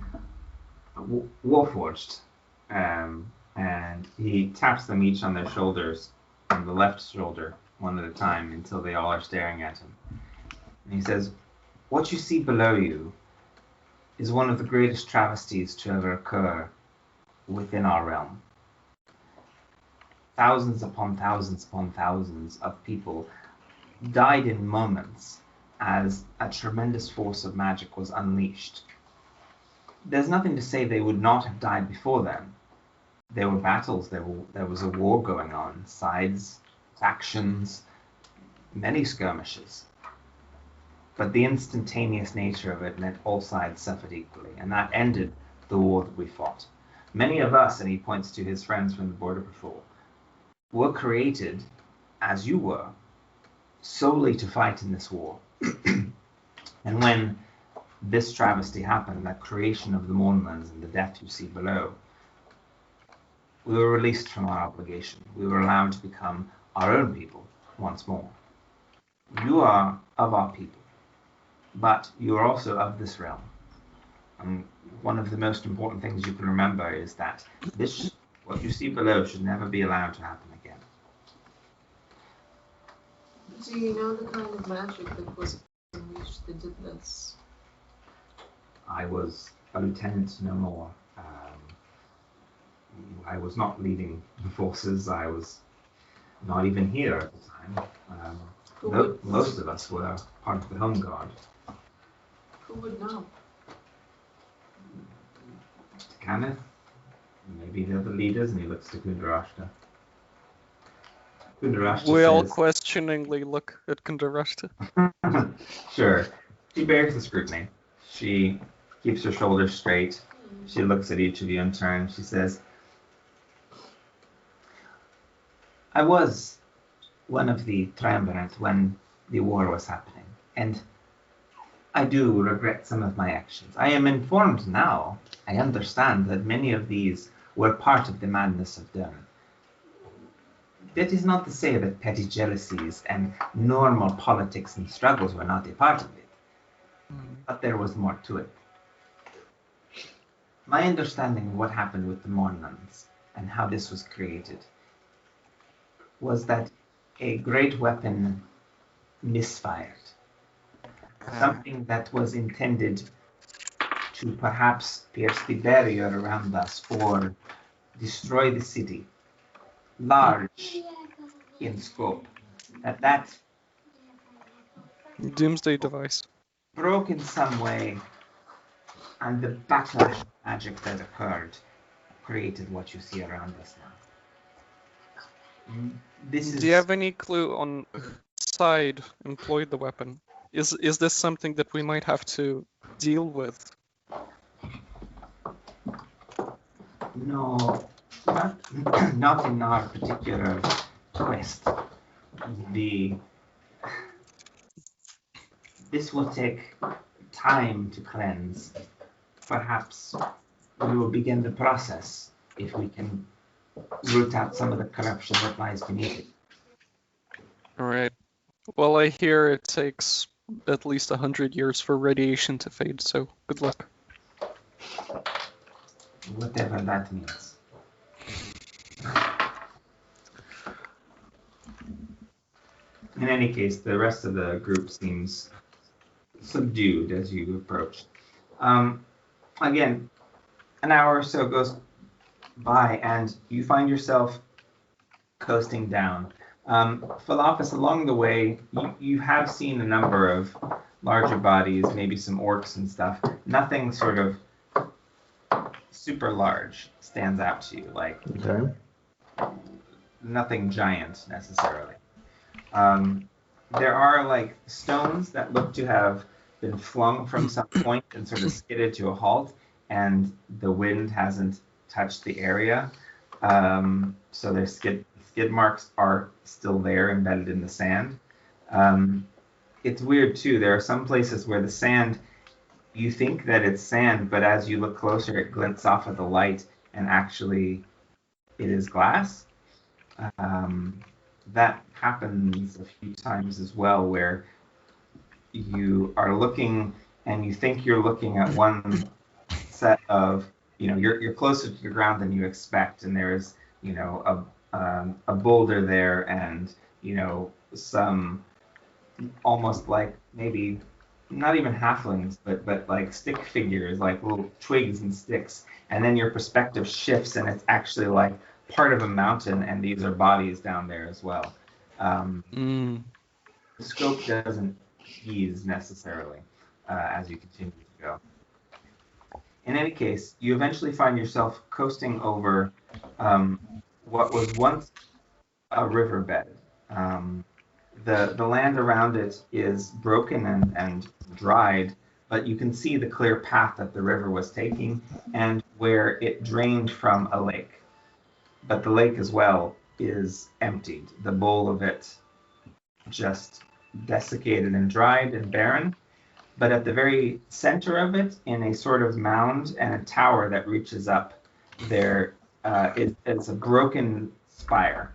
[SPEAKER 1] "Warforged," and he taps them each on their shoulders, on the left shoulder, one at a time, until they all are staring at him. And he says, "What you see below you is one of the greatest travesties to ever occur within our realm. Thousands upon thousands of people died in moments as a tremendous force of magic was unleashed. There's nothing to say they would not have died before then. There were battles, there was a war going on, sides, factions, many skirmishes. But the instantaneous nature of it meant all sides suffered equally, and that ended the war that we fought. Many of us," and he points to his friends from the Border Patrol, "were created, as you were, solely to fight in this war." And when this travesty happened, that creation of the Mournlands and the death you see below, we were released from our obligation. We were allowed to become our own people once more. You are of our people, but you are also of this realm. And one of the most important things you can remember is that this, what you see below, should never be allowed to happen again."
[SPEAKER 2] Do you know the kind of magic that was unleashed that did this?
[SPEAKER 1] I was a lieutenant, no more. I was not leading the forces. I was not even here at the time. Most of us were part of the Home Guard.
[SPEAKER 2] Who would know?
[SPEAKER 1] Kenneth, maybe the other leaders, and he looks to Kundarashta. Kundarashta
[SPEAKER 4] We all
[SPEAKER 1] says,
[SPEAKER 4] questioningly look at Kundarashta.
[SPEAKER 1] "Sure." She bears the scrutiny. She keeps her shoulders straight. She looks at each of you in turn. She says, "I was one of the triumvirate when the war was happening, and I do regret some of my actions. I am informed now, I understand that many of these were part of the madness of Dern. that is not to say that petty jealousies and normal politics and struggles were not a part of it, but there was more to it. My understanding of what happened with the Mornons and how this was created was that a great weapon misfired. Something that was intended to perhaps pierce the barrier around us or destroy the city, large in scope, that
[SPEAKER 4] Doomsday device.
[SPEAKER 1] broke in some way, and the backlash of magic that occurred created what you see around us now. This is
[SPEAKER 4] Do you have any clue on whose side employed the weapon? Is this something that we might have to deal with?
[SPEAKER 1] no, not in our particular quest. This will take time to cleanse. Perhaps we will begin the process if we can root out some of the corruption that lies beneath it.
[SPEAKER 4] Alright. Well, I hear it takes at least 100 years for radiation to fade, so good luck.
[SPEAKER 1] Whatever that means. In any case, the rest of the group seems subdued as you approach. Again, an hour or so goes by, and you find yourself coasting down. Philopus, along the way, you have seen a number of larger bodies, maybe some orcs and stuff. Nothing sort of super large stands out to you, like
[SPEAKER 3] Okay.
[SPEAKER 1] nothing giant necessarily. There are like stones that look to have been flung from some point and sort of skidded to a halt, and the wind hasn't touched the area. So their skid marks are still there, embedded in the sand. It's weird too. There are some places where the sand, you think that it's sand, but as you look closer, it glints off of the light, and actually, it is glass. That happens a few times as well, where you are looking and you think you're looking at one set of, you're closer to the ground than you expect, and there's, a boulder there, and some almost like maybe not even halflings, but like stick figures, like little twigs and sticks, and then your perspective shifts, and it's actually like part of a mountain, and these are bodies down there as well. The scope doesn't ease necessarily as you continue to go. In any case, you eventually find yourself coasting over what was once a riverbed. The land around it is broken and dried, but you can see the clear path that the river was taking and where it drained from a lake. But the lake as well is emptied. The bowl of it just desiccated and dried and barren. But at the very center of it, in a sort of mound and a tower that reaches up, there is a broken spire.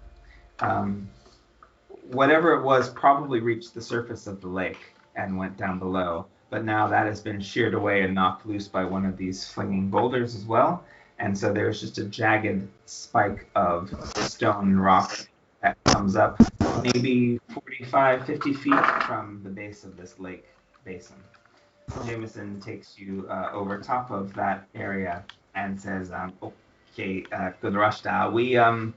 [SPEAKER 1] Whatever it was probably reached the surface of the lake and went down below, but now that has been sheared away and knocked loose by one of these flinging boulders as well. And so there's just a jagged spike of stone and rock that comes up maybe 45, 50 feet from the base of this lake basin. Jameson takes you over top of that area and says, okay, Gudrashta,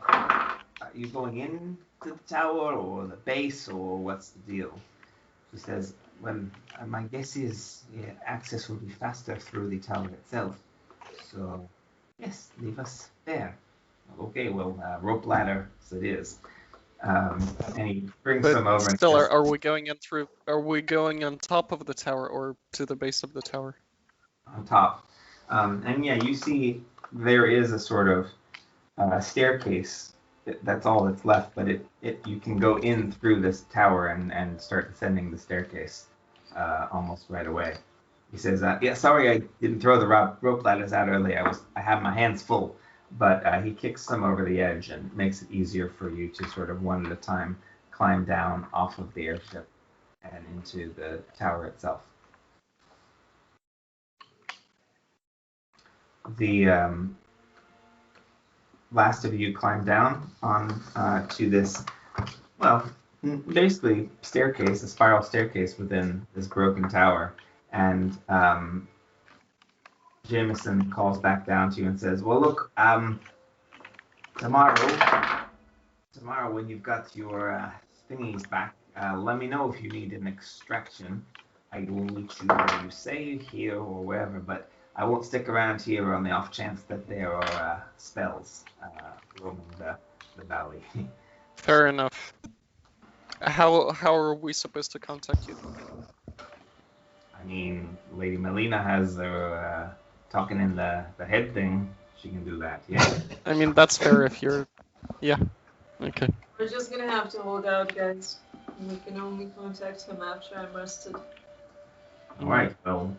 [SPEAKER 1] are you going in to the tower or the base, or what's the deal? She says, well, my guess is access will be faster through the tower itself. So, yes, leave us there. Okay, well, rope ladder, so it is. And he brings
[SPEAKER 4] But
[SPEAKER 1] them over.
[SPEAKER 4] still,
[SPEAKER 1] and says,
[SPEAKER 4] are we going in through? Are we going on top of the tower or to the base of the tower?
[SPEAKER 1] on top. And yeah, you see there is a sort of staircase. That's all that's left, but you can go in through this tower and start descending the staircase almost right away. He says, yeah, sorry I didn't throw the rope ladders out early. I had my hands full. but he kicks some over the edge and makes it easier for you to sort of one at a time climb down off of the airship and into the tower itself. The last of you climb down on to this, well, basically staircase, a spiral staircase within this broken tower, and Jameson calls back down to you and says, "Well, look, tomorrow when you've got your thingies back, let me know if you need an extraction. I will meet you where you say, here or wherever, but I won't stick around here on the off chance that there are spells roaming the valley."
[SPEAKER 4] Fair enough. How are we supposed to contact you?
[SPEAKER 1] I mean, Lady Melina has her talking in the head thing. She can do that, yeah.
[SPEAKER 4] I mean, that's fair if you're... Yeah. Okay.
[SPEAKER 2] We're just gonna have to hold out, guys. We can only contact him after I'm rested.
[SPEAKER 1] All right, well,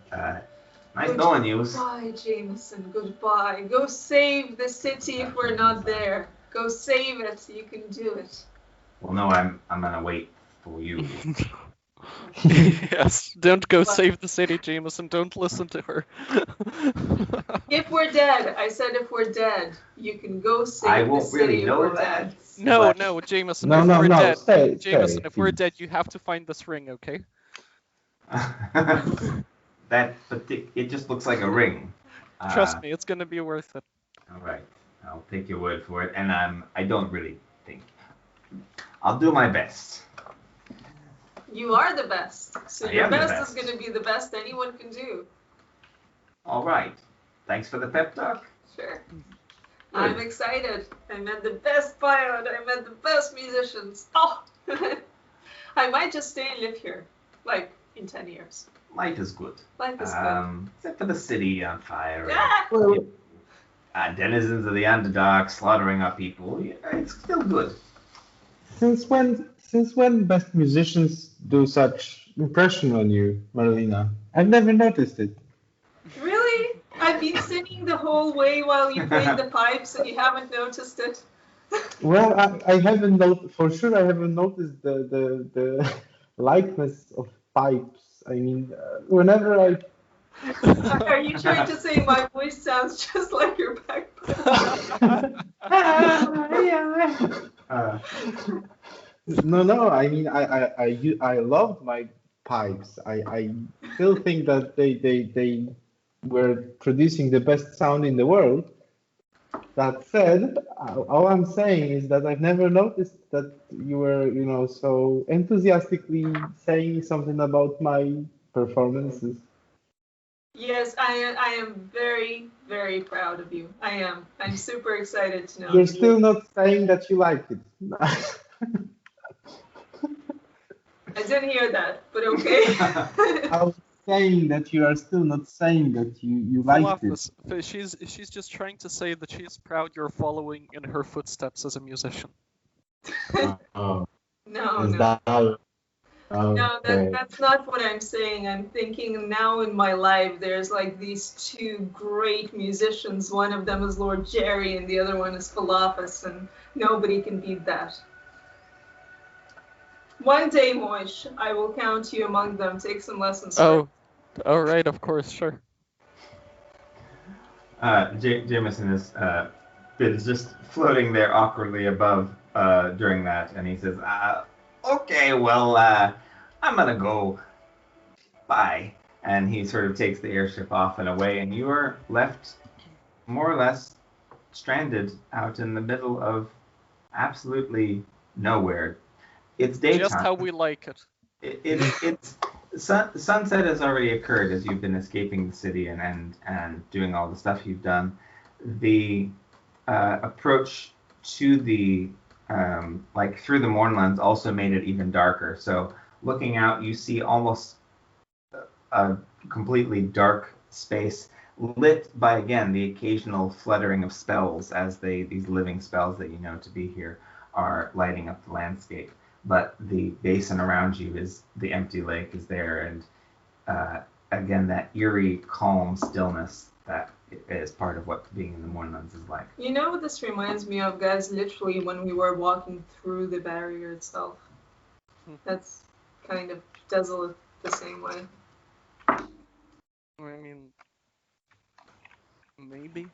[SPEAKER 1] nice knowing you.
[SPEAKER 2] Goodbye, Jameson. Goodbye. Go save the city if we're not there. Go save it. You can do it.
[SPEAKER 1] Well, no, I'm gonna wait for you.
[SPEAKER 4] Yes, don't go save the city, Jameson. Don't listen to her.
[SPEAKER 2] If we're dead, I said if we're dead, you can go save
[SPEAKER 1] I
[SPEAKER 2] the
[SPEAKER 1] won't
[SPEAKER 2] city
[SPEAKER 1] really
[SPEAKER 2] if
[SPEAKER 1] know
[SPEAKER 2] we're
[SPEAKER 1] that.
[SPEAKER 2] dead.
[SPEAKER 4] No,
[SPEAKER 1] but-
[SPEAKER 4] Jameson,
[SPEAKER 3] No,
[SPEAKER 4] if
[SPEAKER 3] no,
[SPEAKER 4] we're
[SPEAKER 3] no.
[SPEAKER 4] dead...
[SPEAKER 3] Stay.
[SPEAKER 4] Jameson, if we're
[SPEAKER 3] please.
[SPEAKER 4] dead, you have to find this ring, okay?
[SPEAKER 1] But it just looks like a ring.
[SPEAKER 4] Trust me, it's gonna be worth it.
[SPEAKER 1] All right, I'll take your word for it, and I don't really think. I'll do my best.
[SPEAKER 2] You are the best. So
[SPEAKER 1] I
[SPEAKER 2] your
[SPEAKER 1] am the
[SPEAKER 2] best
[SPEAKER 1] best.
[SPEAKER 2] is going to be the best anyone can do.
[SPEAKER 1] All right. Thanks for the pep talk.
[SPEAKER 2] Sure.
[SPEAKER 1] Good.
[SPEAKER 2] I'm excited. I met the best pilot. I met the best musicians. Oh! I might just stay and live here. Like, in 10 years.
[SPEAKER 1] Life is good.
[SPEAKER 2] Life is good.
[SPEAKER 1] Except for the city on fire.
[SPEAKER 2] Ah!
[SPEAKER 3] Well,
[SPEAKER 1] Denizens of the Underdark slaughtering our people. Yeah, it's still good.
[SPEAKER 3] since when best musicians do such impression on you, Marlena? I've never noticed it.
[SPEAKER 2] Really? I've been singing the whole way while you played the pipes and you haven't noticed it?
[SPEAKER 3] Well, I haven't for sure. I haven't noticed the likeness of pipes. I mean, whenever I
[SPEAKER 2] Are you trying to say my voice sounds just like your bagpipe?
[SPEAKER 3] no. I mean, I loved my pipes. I still think that they were producing the best sound in the world. That said, all I'm saying is that I've never noticed that you were, so enthusiastically saying something about my performances.
[SPEAKER 2] Yes, I am very, very proud of you. I am. I'm super excited to know.
[SPEAKER 3] You're still not saying that you like it.
[SPEAKER 2] I didn't hear that, but okay.
[SPEAKER 3] I was saying that you are still not saying that you liked it.
[SPEAKER 4] Philafis, she's just trying to say that she's proud you're following in her footsteps as a musician.
[SPEAKER 3] Oh,
[SPEAKER 2] No,
[SPEAKER 3] is
[SPEAKER 2] no.
[SPEAKER 3] that how?
[SPEAKER 2] No,
[SPEAKER 3] Okay.
[SPEAKER 2] that's not what I'm saying. I'm thinking now in my life, there's like these two great musicians. One of them is Lord Jerry, and the other one is Philafis, and nobody can beat that. One day, Moish, I will count you among them. Take some lessons.
[SPEAKER 4] Oh, all right, of course, sure.
[SPEAKER 1] Jameson is just floating there awkwardly above during that, and he says, "Okay, well, I'm gonna go. Bye." And he sort of takes the airship off and away, and you are left more or less stranded out in the middle of absolutely nowhere. It's daytime.
[SPEAKER 4] Just how we like it.
[SPEAKER 1] It's sunset has already occurred as you've been escaping the city and doing all the stuff you've done. The approach to the through the Mournlands also made it even darker. So looking out, you see almost a completely dark space lit by, again, the occasional fluttering of spells as these living spells that you know to be here are lighting up the landscape. But the basin around you is the empty lake is there, and again that eerie, calm stillness that as part of what being in the Mournlands is like.
[SPEAKER 2] You know what this reminds me of, guys? Literally, when we were walking through the barrier itself. That's kind of desolate the same way.
[SPEAKER 4] I mean, maybe.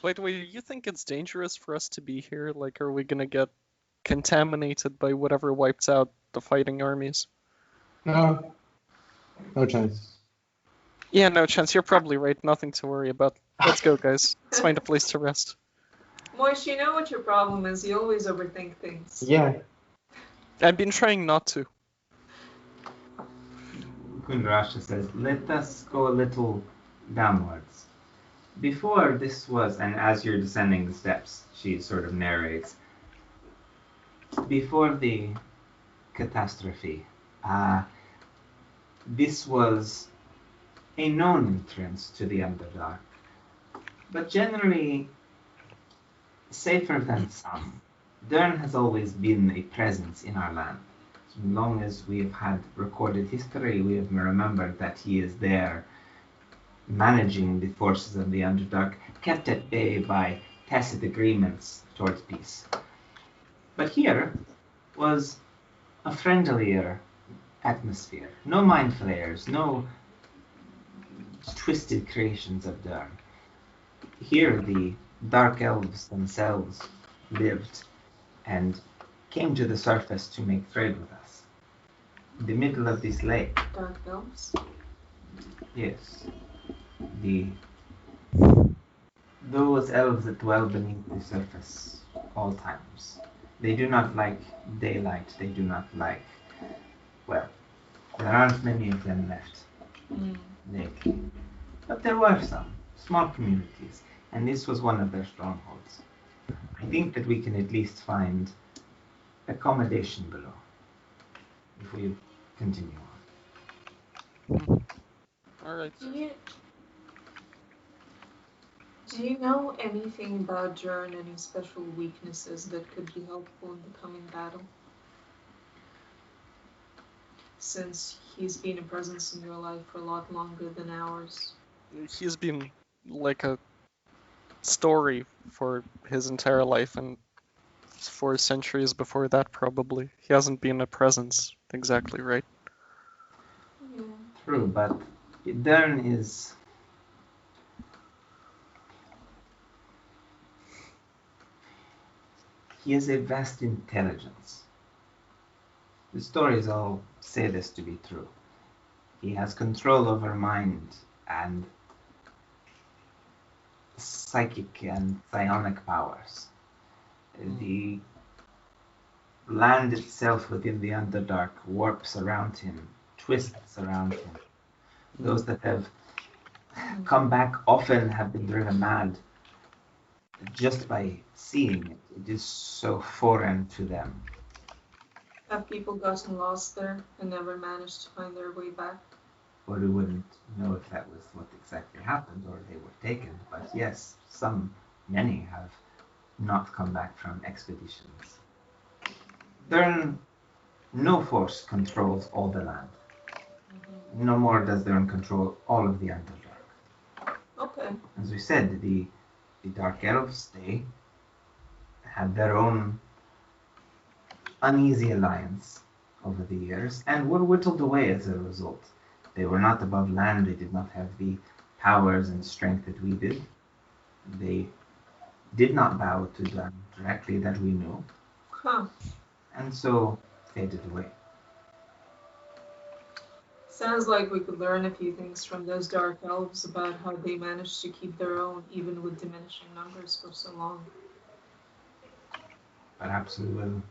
[SPEAKER 4] Wait, you think it's dangerous for us to be here? Like, are we gonna get contaminated by whatever wiped out the fighting armies?
[SPEAKER 3] No, no chance.
[SPEAKER 4] Yeah, no chance. You're probably right. Nothing to worry about. Let's go, guys. Let's find a place to rest.
[SPEAKER 2] Moish, you know what your problem is? You always overthink things.
[SPEAKER 3] Yeah,
[SPEAKER 4] I've been trying not to.
[SPEAKER 1] Kundrasha says, let us go a little downwards. Before this was, and as you're descending the steps, she sort of narrates, before the catastrophe, this was a known entrance to the Underdark, but generally safer than some. Dern has always been a presence in our land. As long as we have had recorded history, we have remembered that he is there managing the forces of the Underdark, kept at bay by tacit agreements towards peace. But here was a friendlier atmosphere. No mind flayers, no twisted creations of Dern. Here the dark elves themselves lived and came to the surface to make trade with us. In the middle of this lake.
[SPEAKER 2] Dark elves?
[SPEAKER 1] Yes. Those elves that dwell beneath the surface all times. They do not like daylight. They do not like, well, there aren't many of them left lately. But there were some small communities, and this was one of their strongholds. I think that we can at least find accommodation below if we continue on.
[SPEAKER 4] Alright.
[SPEAKER 2] Do you know anything about Jern, any special weaknesses that could be helpful in the coming battle? Since he's been a presence in your life for a lot longer than ours.
[SPEAKER 4] He's been like a story for his entire life, and for centuries before that, probably. He hasn't been a presence exactly, right?
[SPEAKER 2] Yeah.
[SPEAKER 1] True, but Dern is... He has a vast intelligence. The stories all say this to be true. He has control over mind and psychic and psionic powers. The land itself within the Underdark warps around him, twists around him. Those that have come back often have been driven mad just by seeing it. It is so foreign to them.
[SPEAKER 2] Have people gotten lost there and never managed to find their way back?
[SPEAKER 1] Or we wouldn't know if that was what exactly happened or they were taken. But yes, many have not come back from expeditions. No force controls all the land. No more does Dern control all of the Underdark.
[SPEAKER 2] Okay.
[SPEAKER 1] As we said, the Dark Elves, they had their own uneasy alliance over the years and were whittled away as a result. They were not above land, they did not have the powers and strength that we did. They did not bow to Dern directly that we knew.
[SPEAKER 2] Huh.
[SPEAKER 1] And so faded away.
[SPEAKER 2] Sounds like we could learn a few things from those dark elves about how they managed to keep their own even with diminishing numbers for so long.
[SPEAKER 1] Perhaps we will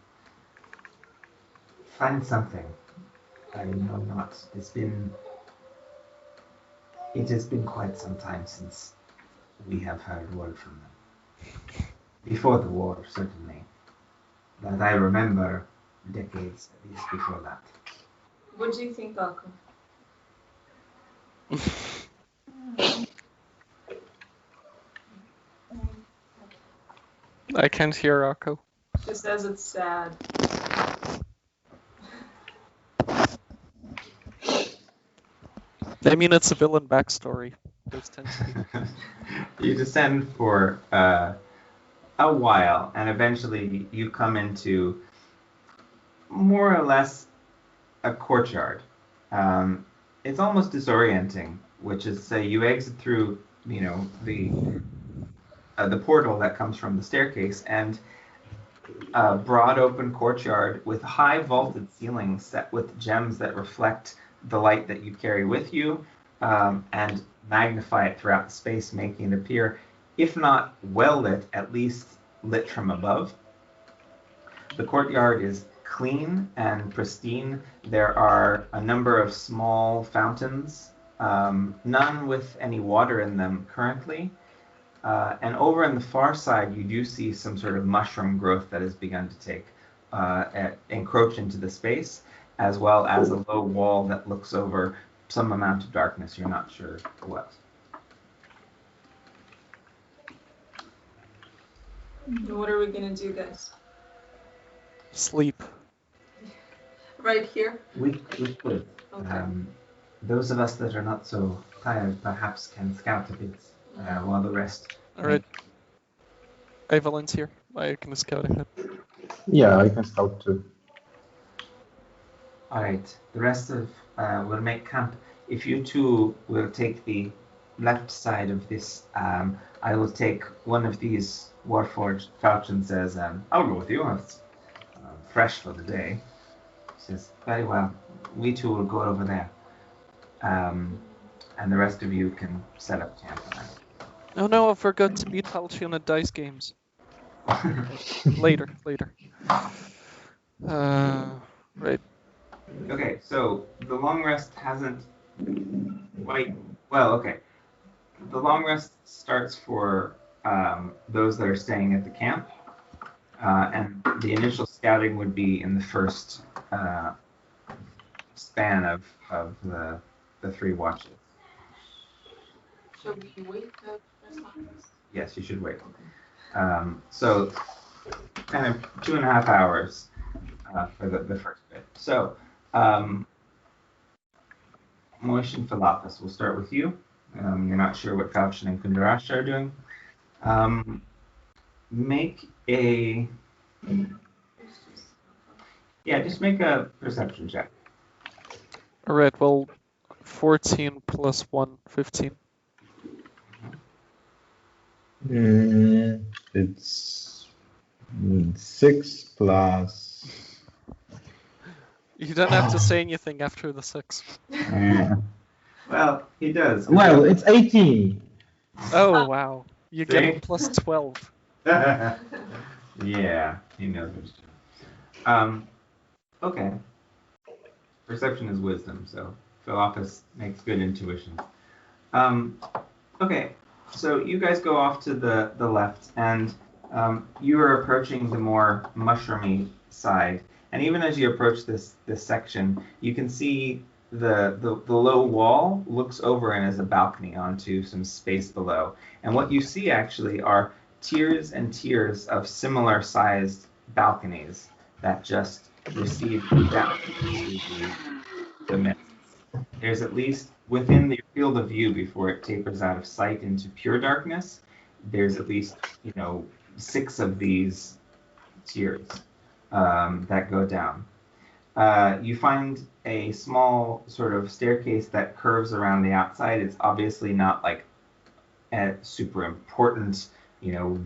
[SPEAKER 1] find something. I know not. It has been quite some time since we have heard word from them. Before the war, certainly. But I remember decades at least before that.
[SPEAKER 2] What do you think, Akko?
[SPEAKER 4] I can't hear Akko.
[SPEAKER 2] She says it's sad.
[SPEAKER 4] I mean, it's a villain backstory. Those tend to be.
[SPEAKER 1] You descend for a while, and eventually you come into more or less a courtyard. It's almost disorienting, which is to say you exit through, the portal that comes from the staircase, and a broad open courtyard with high vaulted ceilings set with gems that reflect the light that you carry with you, and magnify it throughout the space, making it appear, if not well lit, at least lit from above. The courtyard is clean and pristine. There are a number of small fountains, none with any water in them currently. And over on the far side, you do see some sort of mushroom growth that has begun to encroach into the space, as well as a low wall that looks over some amount of darkness. You're not sure what.
[SPEAKER 2] What are we gonna do, guys?
[SPEAKER 4] Sleep.
[SPEAKER 2] Right here?
[SPEAKER 1] We could.
[SPEAKER 2] Okay.
[SPEAKER 1] Those of us that are not so tired perhaps can scout a bit, while the rest.
[SPEAKER 4] Alright. Evelyn's here. I can scout ahead.
[SPEAKER 3] Yeah, I can scout too.
[SPEAKER 1] All right. The rest of will make camp. If you two will take the left side of this, I will take one of these Warforged. Falchion says, "I'll go with you. It's fresh for the day." He says, "Very well. We two will go over there, and the rest of you can set up camp."
[SPEAKER 4] Oh no, I forgot to beat Falchion at dice games. Later. Right.
[SPEAKER 1] Okay, so the long rest hasn't quite. Well, okay. The long rest starts for those that are staying at the camp, and the initial scouting would be in the first span of the three watches.
[SPEAKER 2] Should we wait the first one?
[SPEAKER 1] Yes, you should wait. So, kind of 2.5 hours for the first bit. So, Moish and Philopus, we'll start with you. You're not sure what Falchion and Kundarash are doing. Make a... Yeah, just make a perception check.
[SPEAKER 4] Alright, well, 14 plus 1, 15.
[SPEAKER 3] It's 6 plus.
[SPEAKER 4] You don't have to say anything after the 6.
[SPEAKER 1] Well, he does.
[SPEAKER 3] Well, it's 18.
[SPEAKER 4] Oh, wow. You get
[SPEAKER 1] See?
[SPEAKER 4] a plus 12.
[SPEAKER 1] Yeah, he knows what he's doing. Okay. Perception is wisdom, so Philopus makes good intuition. Okay, so you guys go off to the left, and you are approaching the more mushroomy side. And even as you approach this section, you can see the low wall looks over and is a balcony onto some space below. And what you see actually are tiers and tiers of similar sized balconies that just recede down to the midst. There's at least within the field of view before it tapers out of sight into pure darkness, there's at least 6 of these tiers that go down. You find a small sort of staircase that curves around the outside. It's obviously not like a super important,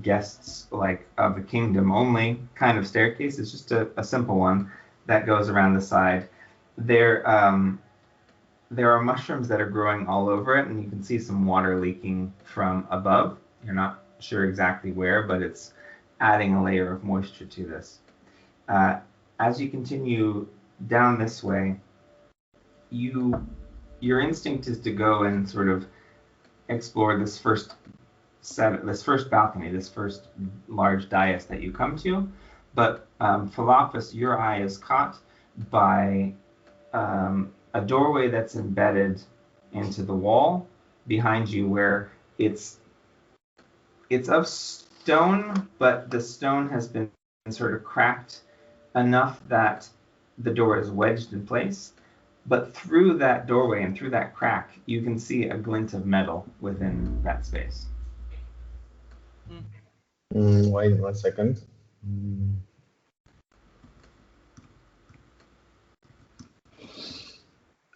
[SPEAKER 1] guests like of the kingdom only kind of staircase. It's just a simple one that goes around the side. There are mushrooms that are growing all over it, and you can see some water leaking from above. You're not sure exactly where, but it's adding a layer of moisture to this. As you continue down this way, your instinct is to go and sort of explore this first balcony, this first large dais that you come to. But Philopus, your eye is caught by a doorway that's embedded into the wall behind you, where it's of stone, but the stone has been sort of cracked enough that the door is wedged in place. But through that doorway and through that crack, you can see a glint of metal within that space.
[SPEAKER 3] Wait 1 second. Mm.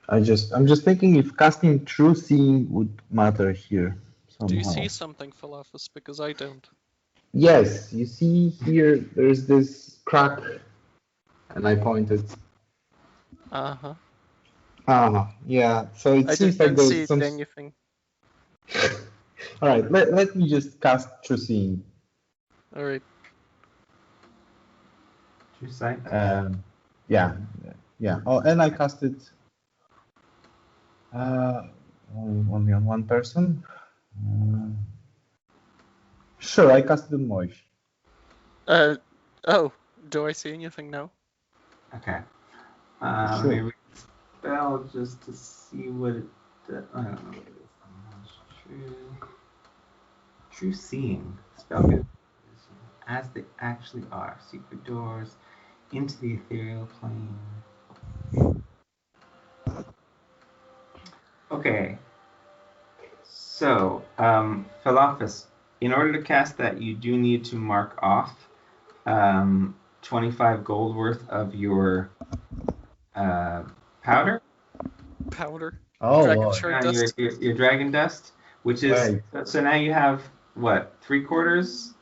[SPEAKER 3] I'm just thinking if casting True Seeing would matter here
[SPEAKER 4] Do you
[SPEAKER 3] somehow.
[SPEAKER 4] see something, Philophus? Because I don't.
[SPEAKER 3] Yes, you see here there's this crack, and I pointed.
[SPEAKER 4] Uh-huh.
[SPEAKER 3] Yeah. So it
[SPEAKER 4] I
[SPEAKER 3] seems like
[SPEAKER 4] don't see
[SPEAKER 3] there's some.
[SPEAKER 4] anything.
[SPEAKER 3] All right, let me just cast True Seeing.
[SPEAKER 4] Alright.
[SPEAKER 1] True sight.
[SPEAKER 3] Yeah. Oh, and I casted only on one person. Sure, I casted Moish.
[SPEAKER 4] Oh, do I see anything now?
[SPEAKER 1] Okay.
[SPEAKER 3] Sure.
[SPEAKER 1] Let me read the spell just to see what it does. I don't know what it is. True seeing. Spell gives as they actually are. Secret doors into the ethereal plane. Okay. So, Philophus, in order to cast that, you do need to mark off 25 gold worth of your powder.
[SPEAKER 4] Powder?
[SPEAKER 3] Oh,
[SPEAKER 4] Dragon
[SPEAKER 3] Lord.
[SPEAKER 4] shard
[SPEAKER 1] Your,
[SPEAKER 4] dust?
[SPEAKER 1] your dragon dust, which is
[SPEAKER 3] Right.
[SPEAKER 1] so now you have what, 3/4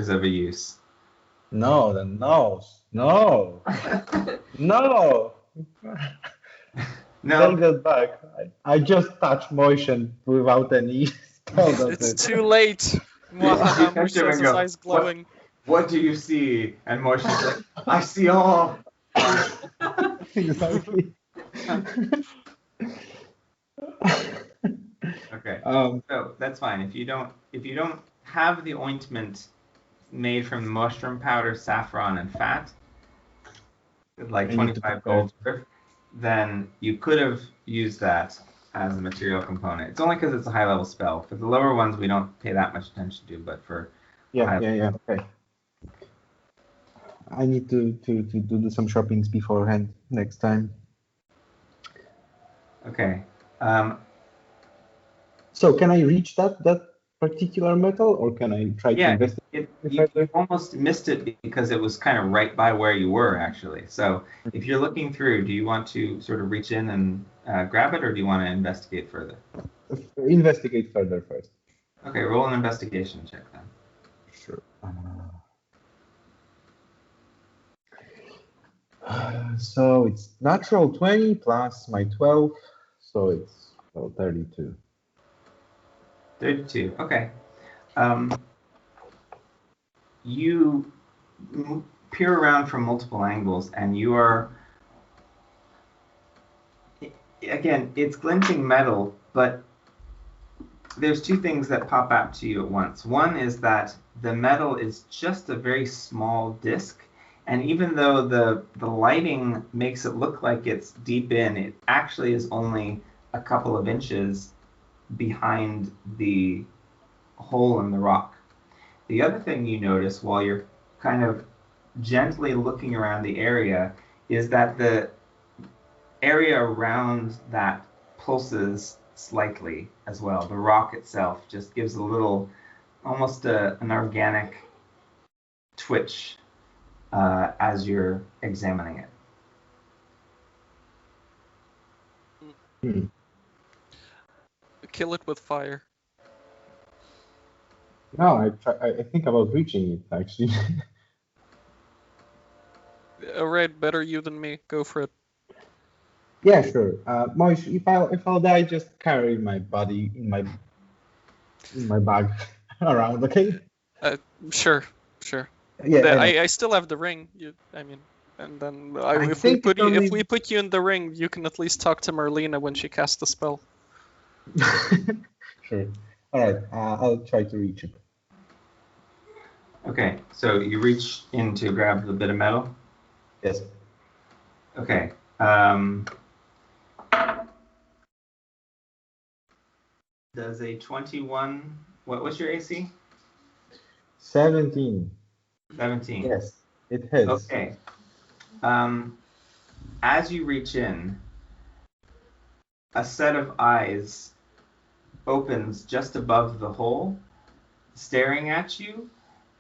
[SPEAKER 1] of a use.
[SPEAKER 3] No, then no.
[SPEAKER 1] No.
[SPEAKER 3] Take that back. I just touched motion without any spell. That's
[SPEAKER 4] It's
[SPEAKER 3] it.
[SPEAKER 4] too late! Mwahaha
[SPEAKER 1] You touch him
[SPEAKER 4] shows
[SPEAKER 1] and
[SPEAKER 4] his
[SPEAKER 1] go,
[SPEAKER 4] eyes glowing.
[SPEAKER 1] What do you see? And Moshe's like, I see all.
[SPEAKER 3] Exactly.
[SPEAKER 1] Okay.
[SPEAKER 3] Um,
[SPEAKER 1] So that's fine. If you don't have the ointment made from mushroom powder, saffron, and fat, with like
[SPEAKER 3] I need to
[SPEAKER 1] 25
[SPEAKER 3] prepare.
[SPEAKER 1] gold worth, then you could have used that as a material component. It's only because it's a high level spell. For the lower ones, we don't pay that much attention to, but for
[SPEAKER 3] Yeah. Okay. I need to do some shoppings beforehand next time.
[SPEAKER 1] okay.
[SPEAKER 3] So can I reach that particular metal, or can I try to
[SPEAKER 1] Yeah,
[SPEAKER 3] investigate
[SPEAKER 1] you
[SPEAKER 3] further?
[SPEAKER 1] almost missed it because it was kind of right by where you were, actually. So if you're looking through, do you want to sort of reach in and grab it, or do you want to investigate further?
[SPEAKER 3] Investigate further first.
[SPEAKER 1] Okay, roll an investigation check then.
[SPEAKER 3] Sure. So it's natural 20 plus my 12, so it's 32.
[SPEAKER 1] 32, okay. You peer around from multiple angles, and you are, again, it's glinting metal, but there's two things that pop out to you at once. One is that the metal is just a very small disc, and even though the lighting makes it look like it's deep in, it actually is only a couple of inches behind the hole in the rock. The other thing you notice while you're kind of gently looking around the area is that the area around that pulses slightly as well. The rock itself just gives a little, almost an organic twitch as you're examining it.
[SPEAKER 3] Hmm.
[SPEAKER 4] Kill it with fire.
[SPEAKER 3] No, I think about reaching it actually.
[SPEAKER 4] Alright, better you than me. Go for it.
[SPEAKER 3] Yeah, sure. Moish, if I'll die, just carry my body in my bag around, okay?
[SPEAKER 4] Sure.
[SPEAKER 3] Yeah.
[SPEAKER 4] I still have the ring. And then if
[SPEAKER 3] think it's only-
[SPEAKER 4] we put you in the ring, you can at least talk to Marlena when she casts the spell.
[SPEAKER 3] Sure. All right. I'll try to reach it.
[SPEAKER 1] Okay, so you reach in to grab the bit of metal.
[SPEAKER 3] Yes.
[SPEAKER 1] Okay. Does a 21? What's your AC?
[SPEAKER 3] 17.
[SPEAKER 1] 17.
[SPEAKER 3] Yes, it hits.
[SPEAKER 1] Okay. As you reach in, a set of eyes opens just above the hole, staring at you,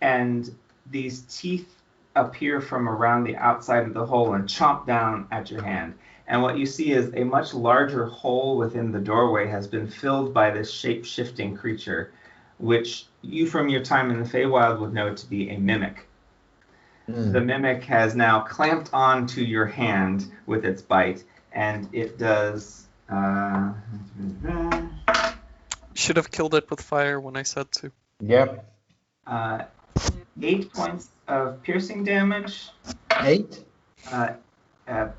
[SPEAKER 1] and these teeth appear from around the outside of the hole and chomp down at your hand. And what you see is a much larger hole within the doorway has been filled by this shape-shifting creature, which you from your time in the Feywild would know to be a mimic. The mimic has now clamped onto your hand with its bite, and it does...
[SPEAKER 4] Should have killed it with fire when I said to.
[SPEAKER 3] Yep.
[SPEAKER 1] 8 points of piercing damage,
[SPEAKER 3] 8.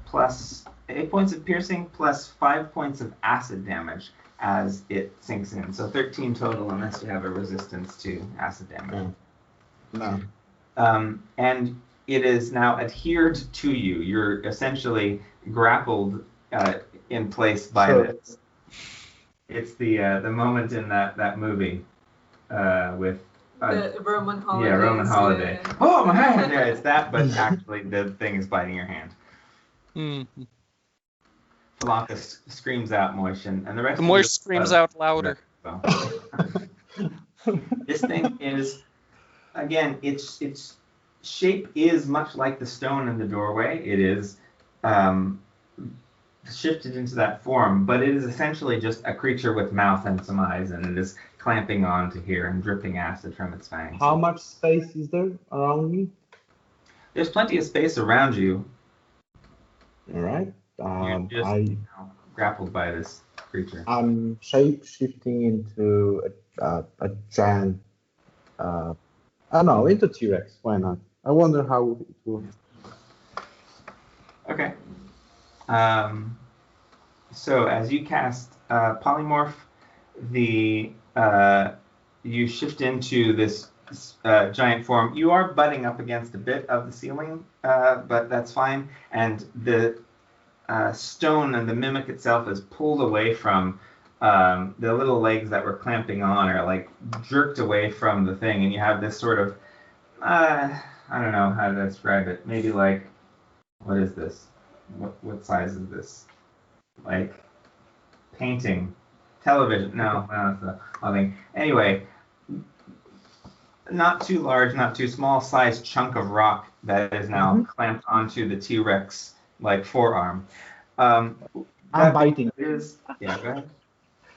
[SPEAKER 1] plus 8 points of piercing plus 5 points of acid damage as it sinks in. So 13 total, unless you have a resistance to acid damage.
[SPEAKER 3] No.
[SPEAKER 1] And it is now adhered to you. You're essentially grappled in place by this. It's the moment in that movie with
[SPEAKER 2] the Roman holiday.
[SPEAKER 1] Yeah, Roman holiday.
[SPEAKER 2] Yeah.
[SPEAKER 1] Oh my hand! Yeah, it's that, but actually the thing is biting your hand.
[SPEAKER 4] Mm-hmm.
[SPEAKER 1] Falanka screams out Moishin, and the rest.
[SPEAKER 4] The Moish screams out louder.
[SPEAKER 1] So. This thing is, again, its shape is much like the stone in the doorway. It is shifted into that form, but it is essentially just a creature with mouth and some eyes, and it is clamping on to here and dripping acid from its fangs.
[SPEAKER 3] How much space is there around me?
[SPEAKER 1] There's plenty of space around you.
[SPEAKER 3] All right.
[SPEAKER 1] You're just grappled by this creature.
[SPEAKER 3] I'm shape shifting into a giant. I don't know, into T-Rex. Why not? I wonder how it will.
[SPEAKER 1] Okay. So as you cast Polymorph, you shift into this giant form. You are butting up against a bit of the ceiling, but that's fine. And the stone and the mimic itself is pulled away from the little legs that were clamping on, or like jerked away from the thing, and you have this sort of I don't know how to describe it. Maybe like, what is this? What size is this? Like painting, television? No, that's the other thing. Anyway, not too large, not too small, sized chunk of rock that is now clamped onto the T-Rex like forearm.
[SPEAKER 3] I'm biting.
[SPEAKER 1] Yeah, go ahead.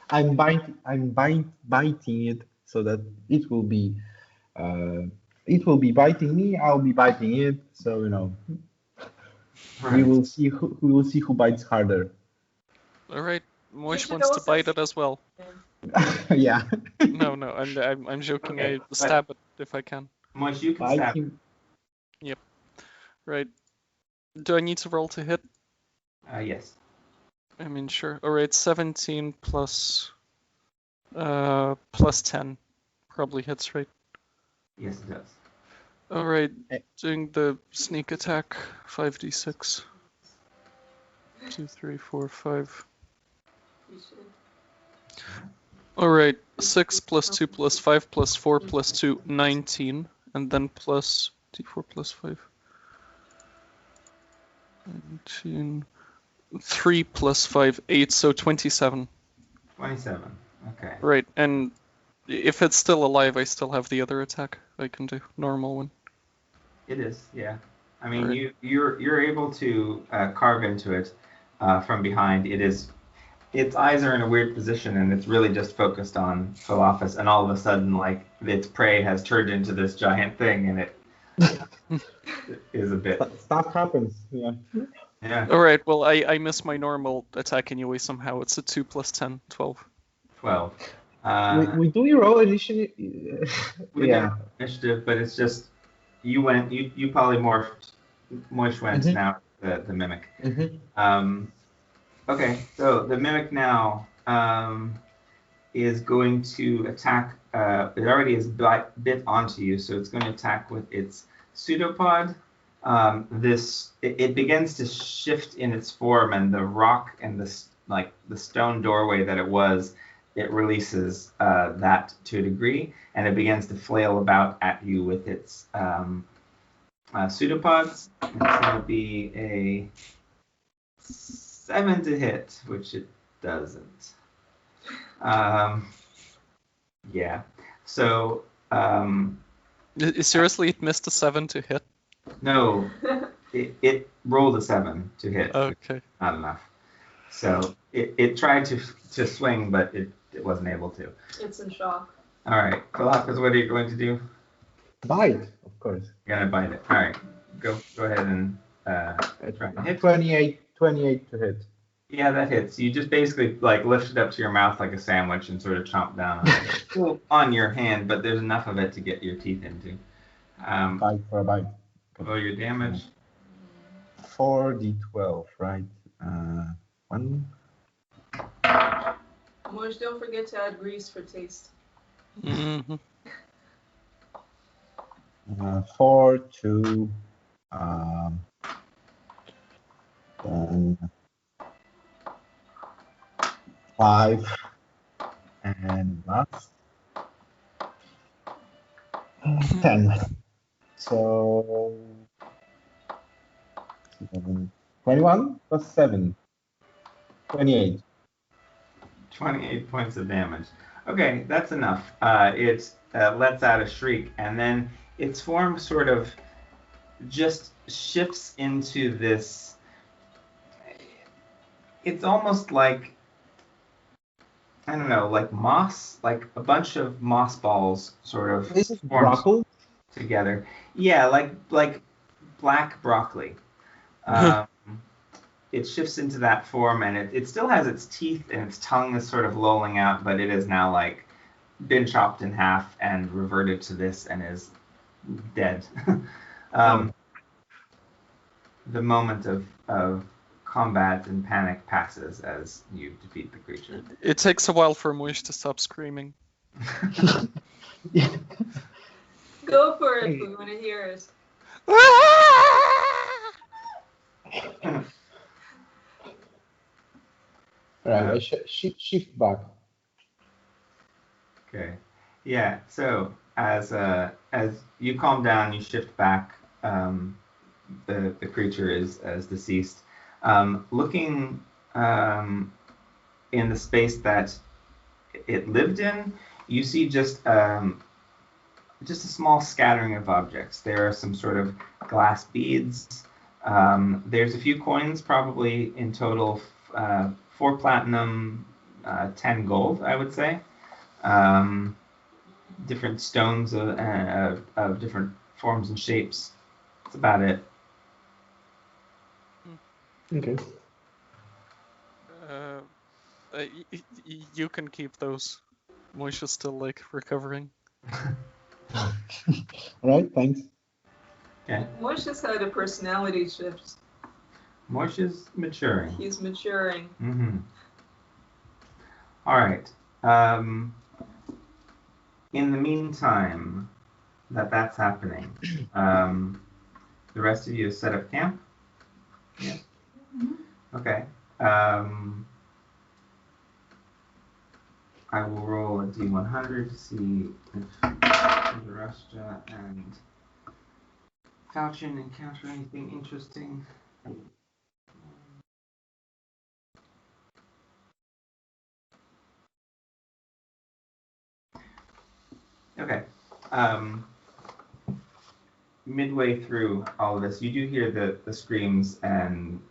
[SPEAKER 3] I'm biting it so that it will be biting me. I'll be biting it. So
[SPEAKER 1] Right.
[SPEAKER 3] we will see who bites harder.
[SPEAKER 4] All right, Moish wants to bite it as well.
[SPEAKER 3] Yeah.
[SPEAKER 4] No, I'm joking.
[SPEAKER 1] Okay,
[SPEAKER 4] I stab it if I can.
[SPEAKER 1] Moish, you can
[SPEAKER 3] Bite
[SPEAKER 1] stab.
[SPEAKER 3] him.
[SPEAKER 4] Right. Do I need to roll to hit?
[SPEAKER 1] Yes.
[SPEAKER 4] I mean, sure. All right, 17 plus 10 probably hits, right?
[SPEAKER 1] Yes, it does.
[SPEAKER 4] All right, doing the sneak attack. 5d6. 2, 3, 4, 5.
[SPEAKER 2] You should.
[SPEAKER 4] All right, 6 plus 2 plus 5 plus 4 plus 2, 19, and then plus d4 plus 5. 19. 3 plus 5, 8, so 27.
[SPEAKER 1] 27. Okay.
[SPEAKER 4] Right, and if it's still alive, I still have the other attack I can do. Normal one.
[SPEAKER 1] It is, yeah. I mean,
[SPEAKER 4] Right.
[SPEAKER 1] you're able to carve into it from behind. Its eyes are in a weird position, and it's really just focused on Philofus, and all of a sudden, like, its prey has turned into this giant thing, and it is a bit.
[SPEAKER 3] Stuff happens. Yeah.
[SPEAKER 1] Yeah,
[SPEAKER 4] All right, well, I miss my normal attack anyway somehow. It's a 2 plus 10, 12.
[SPEAKER 1] 12.
[SPEAKER 3] we do your roll initiative.
[SPEAKER 1] We
[SPEAKER 3] Yeah.
[SPEAKER 1] did initiative, but it's just you polymorphed. Moish went now the mimic. Okay, so the mimic now is going to attack. It already is bit onto you, so it's going to attack with its pseudopod. It begins to shift in its form, and the rock and the stone doorway that it was, it releases that to a degree, and it begins to flail about at you with its pseudopods. It's going to be a 7 to hit, which it doesn't. Yeah. So,
[SPEAKER 4] Seriously, it missed a 7 to hit.
[SPEAKER 1] no, it rolled a 7 to hit.
[SPEAKER 4] Okay.
[SPEAKER 1] Not enough. So it tried to swing, but it wasn't able to.
[SPEAKER 2] It's in shock.
[SPEAKER 1] All right, Galapagos, what are you going to do?
[SPEAKER 3] Bite, of course.
[SPEAKER 1] You're gonna bite it. All right, go ahead and try and hit.
[SPEAKER 3] 28 to hit.
[SPEAKER 1] Yeah, that hits. You just basically like lift it up to your mouth like a sandwich and sort of chomp down on it. Still on your hand, but there's enough of it to get your teeth into.
[SPEAKER 7] Bite for a bite.
[SPEAKER 1] Roll your damage.
[SPEAKER 7] 4d12, right? 1.
[SPEAKER 2] Moish, don't forget to add grease for taste.
[SPEAKER 4] Mm-hmm.
[SPEAKER 7] 4, 2, then 5, and last 10. So 21 plus 7, 28.
[SPEAKER 1] 28 points of damage. Okay, that's enough. It lets out a shriek, and then its form sort of just shifts into this. It's almost like, I don't know, like moss, like a bunch of moss balls sort of
[SPEAKER 3] Is it
[SPEAKER 1] forms
[SPEAKER 3] broccoli?
[SPEAKER 1] together. Yeah, like black broccoli. It shifts into that form, and it still has its teeth, and its tongue is sort of lolling out, but it is now like been chopped in half and reverted to this and is dead. The moment of combat and panic passes as you defeat the creature.
[SPEAKER 4] It takes a while for Moish to stop screaming.
[SPEAKER 2] Go for it. We want to hear it.
[SPEAKER 3] Right, I shift back.
[SPEAKER 1] Okay. Yeah. So as you calm down, you shift back. The creature is as deceased. Looking in the space that it lived in, you see just a small scattering of objects. There are some sort of glass beads. There's a few coins, probably in total 4 platinum, 10 gold, I would say. Different stones of different forms and shapes. That's about it.
[SPEAKER 3] Okay.
[SPEAKER 4] You can keep those. Moish is still like recovering.
[SPEAKER 3] All right, thanks.
[SPEAKER 1] Okay.
[SPEAKER 2] Moish has had a personality shift.
[SPEAKER 1] Moish is maturing.
[SPEAKER 2] He's maturing.
[SPEAKER 1] Mm-hmm. All right. In the meantime, that's happening, the rest of you have set up camp? Yes? Okay. I will roll a D100 to see if Rustia and Falchion encounter anything interesting. Okay. Midway through all of this, you do hear the screams and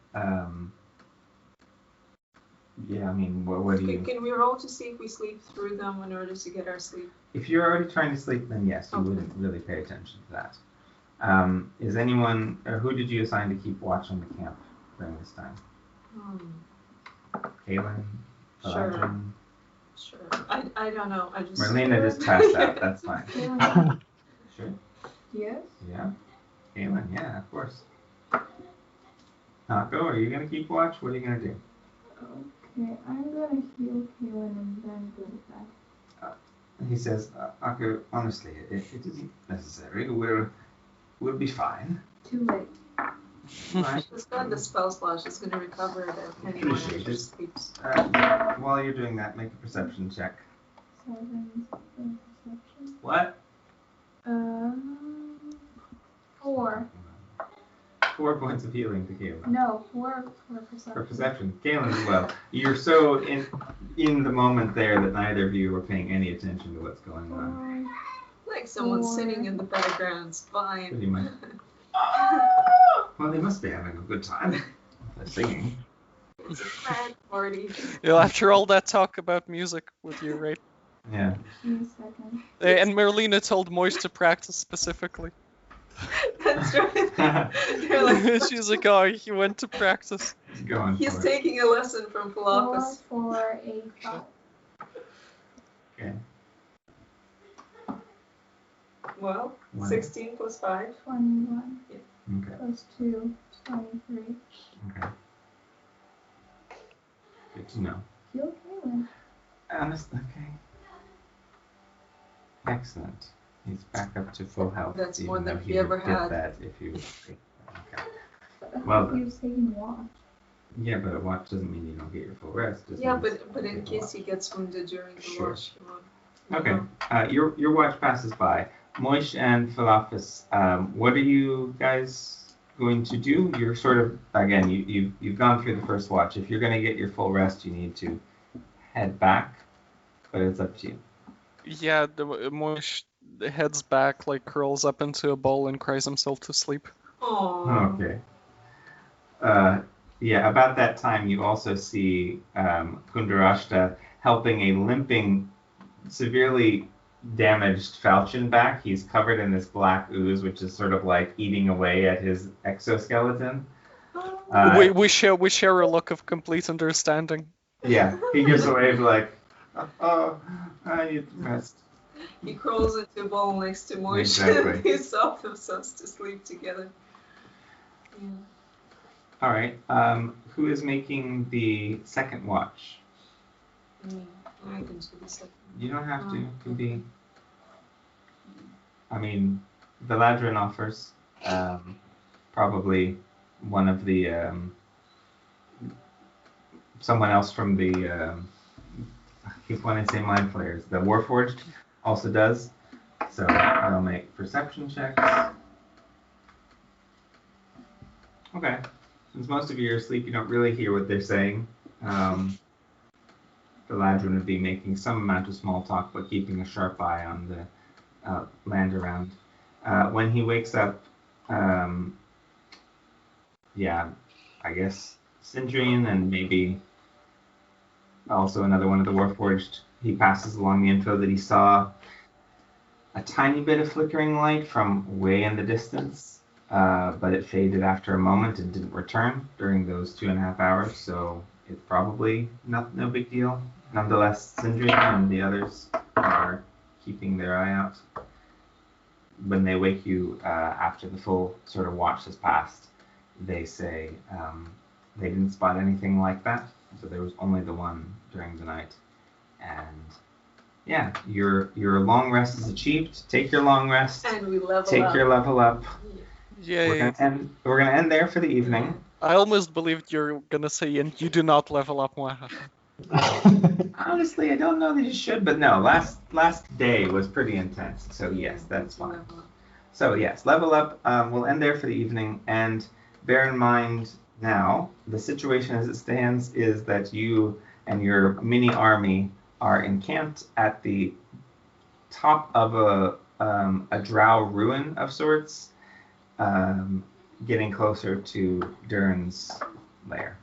[SPEAKER 1] yeah, I mean, what do you?
[SPEAKER 2] Can we roll to see if we sleep through them in order to get our sleep?
[SPEAKER 1] If you're already trying to sleep, then yes, you
[SPEAKER 2] Okay.
[SPEAKER 1] wouldn't really pay attention to that. Is anyone, or who did you assign to keep watch on the camp during this time? Kaylin?
[SPEAKER 2] Sure.
[SPEAKER 1] Elijah?
[SPEAKER 2] Sure. I don't know. I just.
[SPEAKER 1] Marlena just passed out. That's fine.
[SPEAKER 6] Yeah.
[SPEAKER 1] Sure.
[SPEAKER 6] Yes.
[SPEAKER 1] Yeah. Kaylin, yeah, of course. Nako, are you going to keep watch? What are you going to do?
[SPEAKER 6] Okay, I'm gonna heal Kaylin and then go back.
[SPEAKER 1] He says, Aku, honestly, it isn't necessary. We'll be fine.
[SPEAKER 6] Too late.
[SPEAKER 1] Right.
[SPEAKER 2] She's got the spell slot. She's going to recover it at anyone
[SPEAKER 1] Appreciate
[SPEAKER 2] after
[SPEAKER 1] it.
[SPEAKER 2] she sleeps.
[SPEAKER 1] While you're doing that, make a perception check.
[SPEAKER 6] 7 perception.
[SPEAKER 1] What?
[SPEAKER 6] 4.
[SPEAKER 1] 4 points of healing to Kaylin.
[SPEAKER 6] No, for perception.
[SPEAKER 1] For perception. Kaylin as well. You're so in the moment there that neither of you are paying any attention to what's going on.
[SPEAKER 2] Like someone
[SPEAKER 6] Four.
[SPEAKER 2] singing in the background. It's fine.
[SPEAKER 1] Pretty much. Well, they must be having a good time. They're singing.
[SPEAKER 2] It's a mad party.
[SPEAKER 4] After all that talk about music with you, right?
[SPEAKER 1] Yeah.
[SPEAKER 6] Give me a second.
[SPEAKER 4] And Merlina told Moist to practice specifically.
[SPEAKER 2] That's right. They're like,
[SPEAKER 4] She's like, oh, he went to practice.
[SPEAKER 1] Going
[SPEAKER 2] he's
[SPEAKER 1] for it.
[SPEAKER 2] taking a lesson from
[SPEAKER 6] 4
[SPEAKER 2] Philopus.
[SPEAKER 6] for a 5.
[SPEAKER 1] Okay.
[SPEAKER 2] Well,
[SPEAKER 1] One.
[SPEAKER 2] 16 plus 5.
[SPEAKER 6] 21
[SPEAKER 1] Okay.
[SPEAKER 6] plus 2, 23.
[SPEAKER 1] Okay. Good to know.
[SPEAKER 6] Heal Kaylin.
[SPEAKER 1] Honestly, okay. Excellent. He's back up to full health.
[SPEAKER 2] That's more
[SPEAKER 1] even
[SPEAKER 2] than
[SPEAKER 1] though
[SPEAKER 2] he
[SPEAKER 1] would
[SPEAKER 2] ever
[SPEAKER 1] get
[SPEAKER 2] had.
[SPEAKER 1] that if you. Okay.
[SPEAKER 6] I
[SPEAKER 1] Well
[SPEAKER 6] thought he was taking watch.
[SPEAKER 1] Yeah, but a watch doesn't mean you don't get your full rest. Just
[SPEAKER 2] Yeah,
[SPEAKER 1] means
[SPEAKER 2] but
[SPEAKER 1] you
[SPEAKER 2] in
[SPEAKER 1] get a
[SPEAKER 2] case
[SPEAKER 1] watch.
[SPEAKER 2] he gets wounded during the
[SPEAKER 1] Sure.
[SPEAKER 2] watch, you
[SPEAKER 1] Okay.
[SPEAKER 2] know.
[SPEAKER 1] Your watch passes by. Moish and Philopus, what are you guys going to do? You're sort of again. You've gone through the first watch. If you're going to get your full rest, you need to head back. But it's up to you.
[SPEAKER 4] Yeah, the Moist heads back, like curls up into a ball and cries himself to sleep.
[SPEAKER 2] Aww.
[SPEAKER 1] Okay. Yeah, about that time, you also see Kundarashta helping a limping, severely damaged falchion back. He's covered in this black ooze, which is sort of like eating away at his exoskeleton.
[SPEAKER 4] We share a look of complete understanding.
[SPEAKER 1] Yeah, he gives a wave like, oh, I need rest.
[SPEAKER 2] He crawls into a ball next to Moish
[SPEAKER 1] Exactly.
[SPEAKER 2] and they sob themselves to sleep together. Yeah.
[SPEAKER 1] All right, who is making the second watch?
[SPEAKER 2] I can do the second.
[SPEAKER 1] You don't have to. It can be. I mean, Valadrin offers. Probably one of the someone else from the. I keep wanting to say Mind Flayers. The Warforged also does. So I'll make perception checks. Okay. Since most of you are asleep, you don't really hear what they're saying. Valadrin would be making some amount of small talk, but keeping a sharp eye on the land around. When he wakes up, yeah, I guess Sindrian and maybe also another one of the Warforged, he passes along the info that he saw a tiny bit of flickering light from way in the distance, but it faded after a moment and didn't return during those 2.5 hours, so it's probably no big deal. Nonetheless, Sindrian and the others are keeping their eye out. When they wake you after the full sort of watch has passed, they say they didn't spot anything like that, so there was only the one during the night. And yeah, your long rest is achieved. Take your long rest.
[SPEAKER 2] And we level
[SPEAKER 1] Take
[SPEAKER 2] up.
[SPEAKER 1] your level up.
[SPEAKER 4] Yay.
[SPEAKER 1] We're gonna end there for the evening.
[SPEAKER 4] I almost believed you're gonna say, and you do not level up, Mwahaha.
[SPEAKER 1] Honestly, I don't know that you should, but no, last day was pretty intense. So yes, that's fine.
[SPEAKER 2] Level up.
[SPEAKER 1] So yes, level up. We'll end there for the evening, and bear in mind now the situation as it stands is that you and your mini army are encamped at the top of a drow ruin of sorts, getting closer to Durn's lair.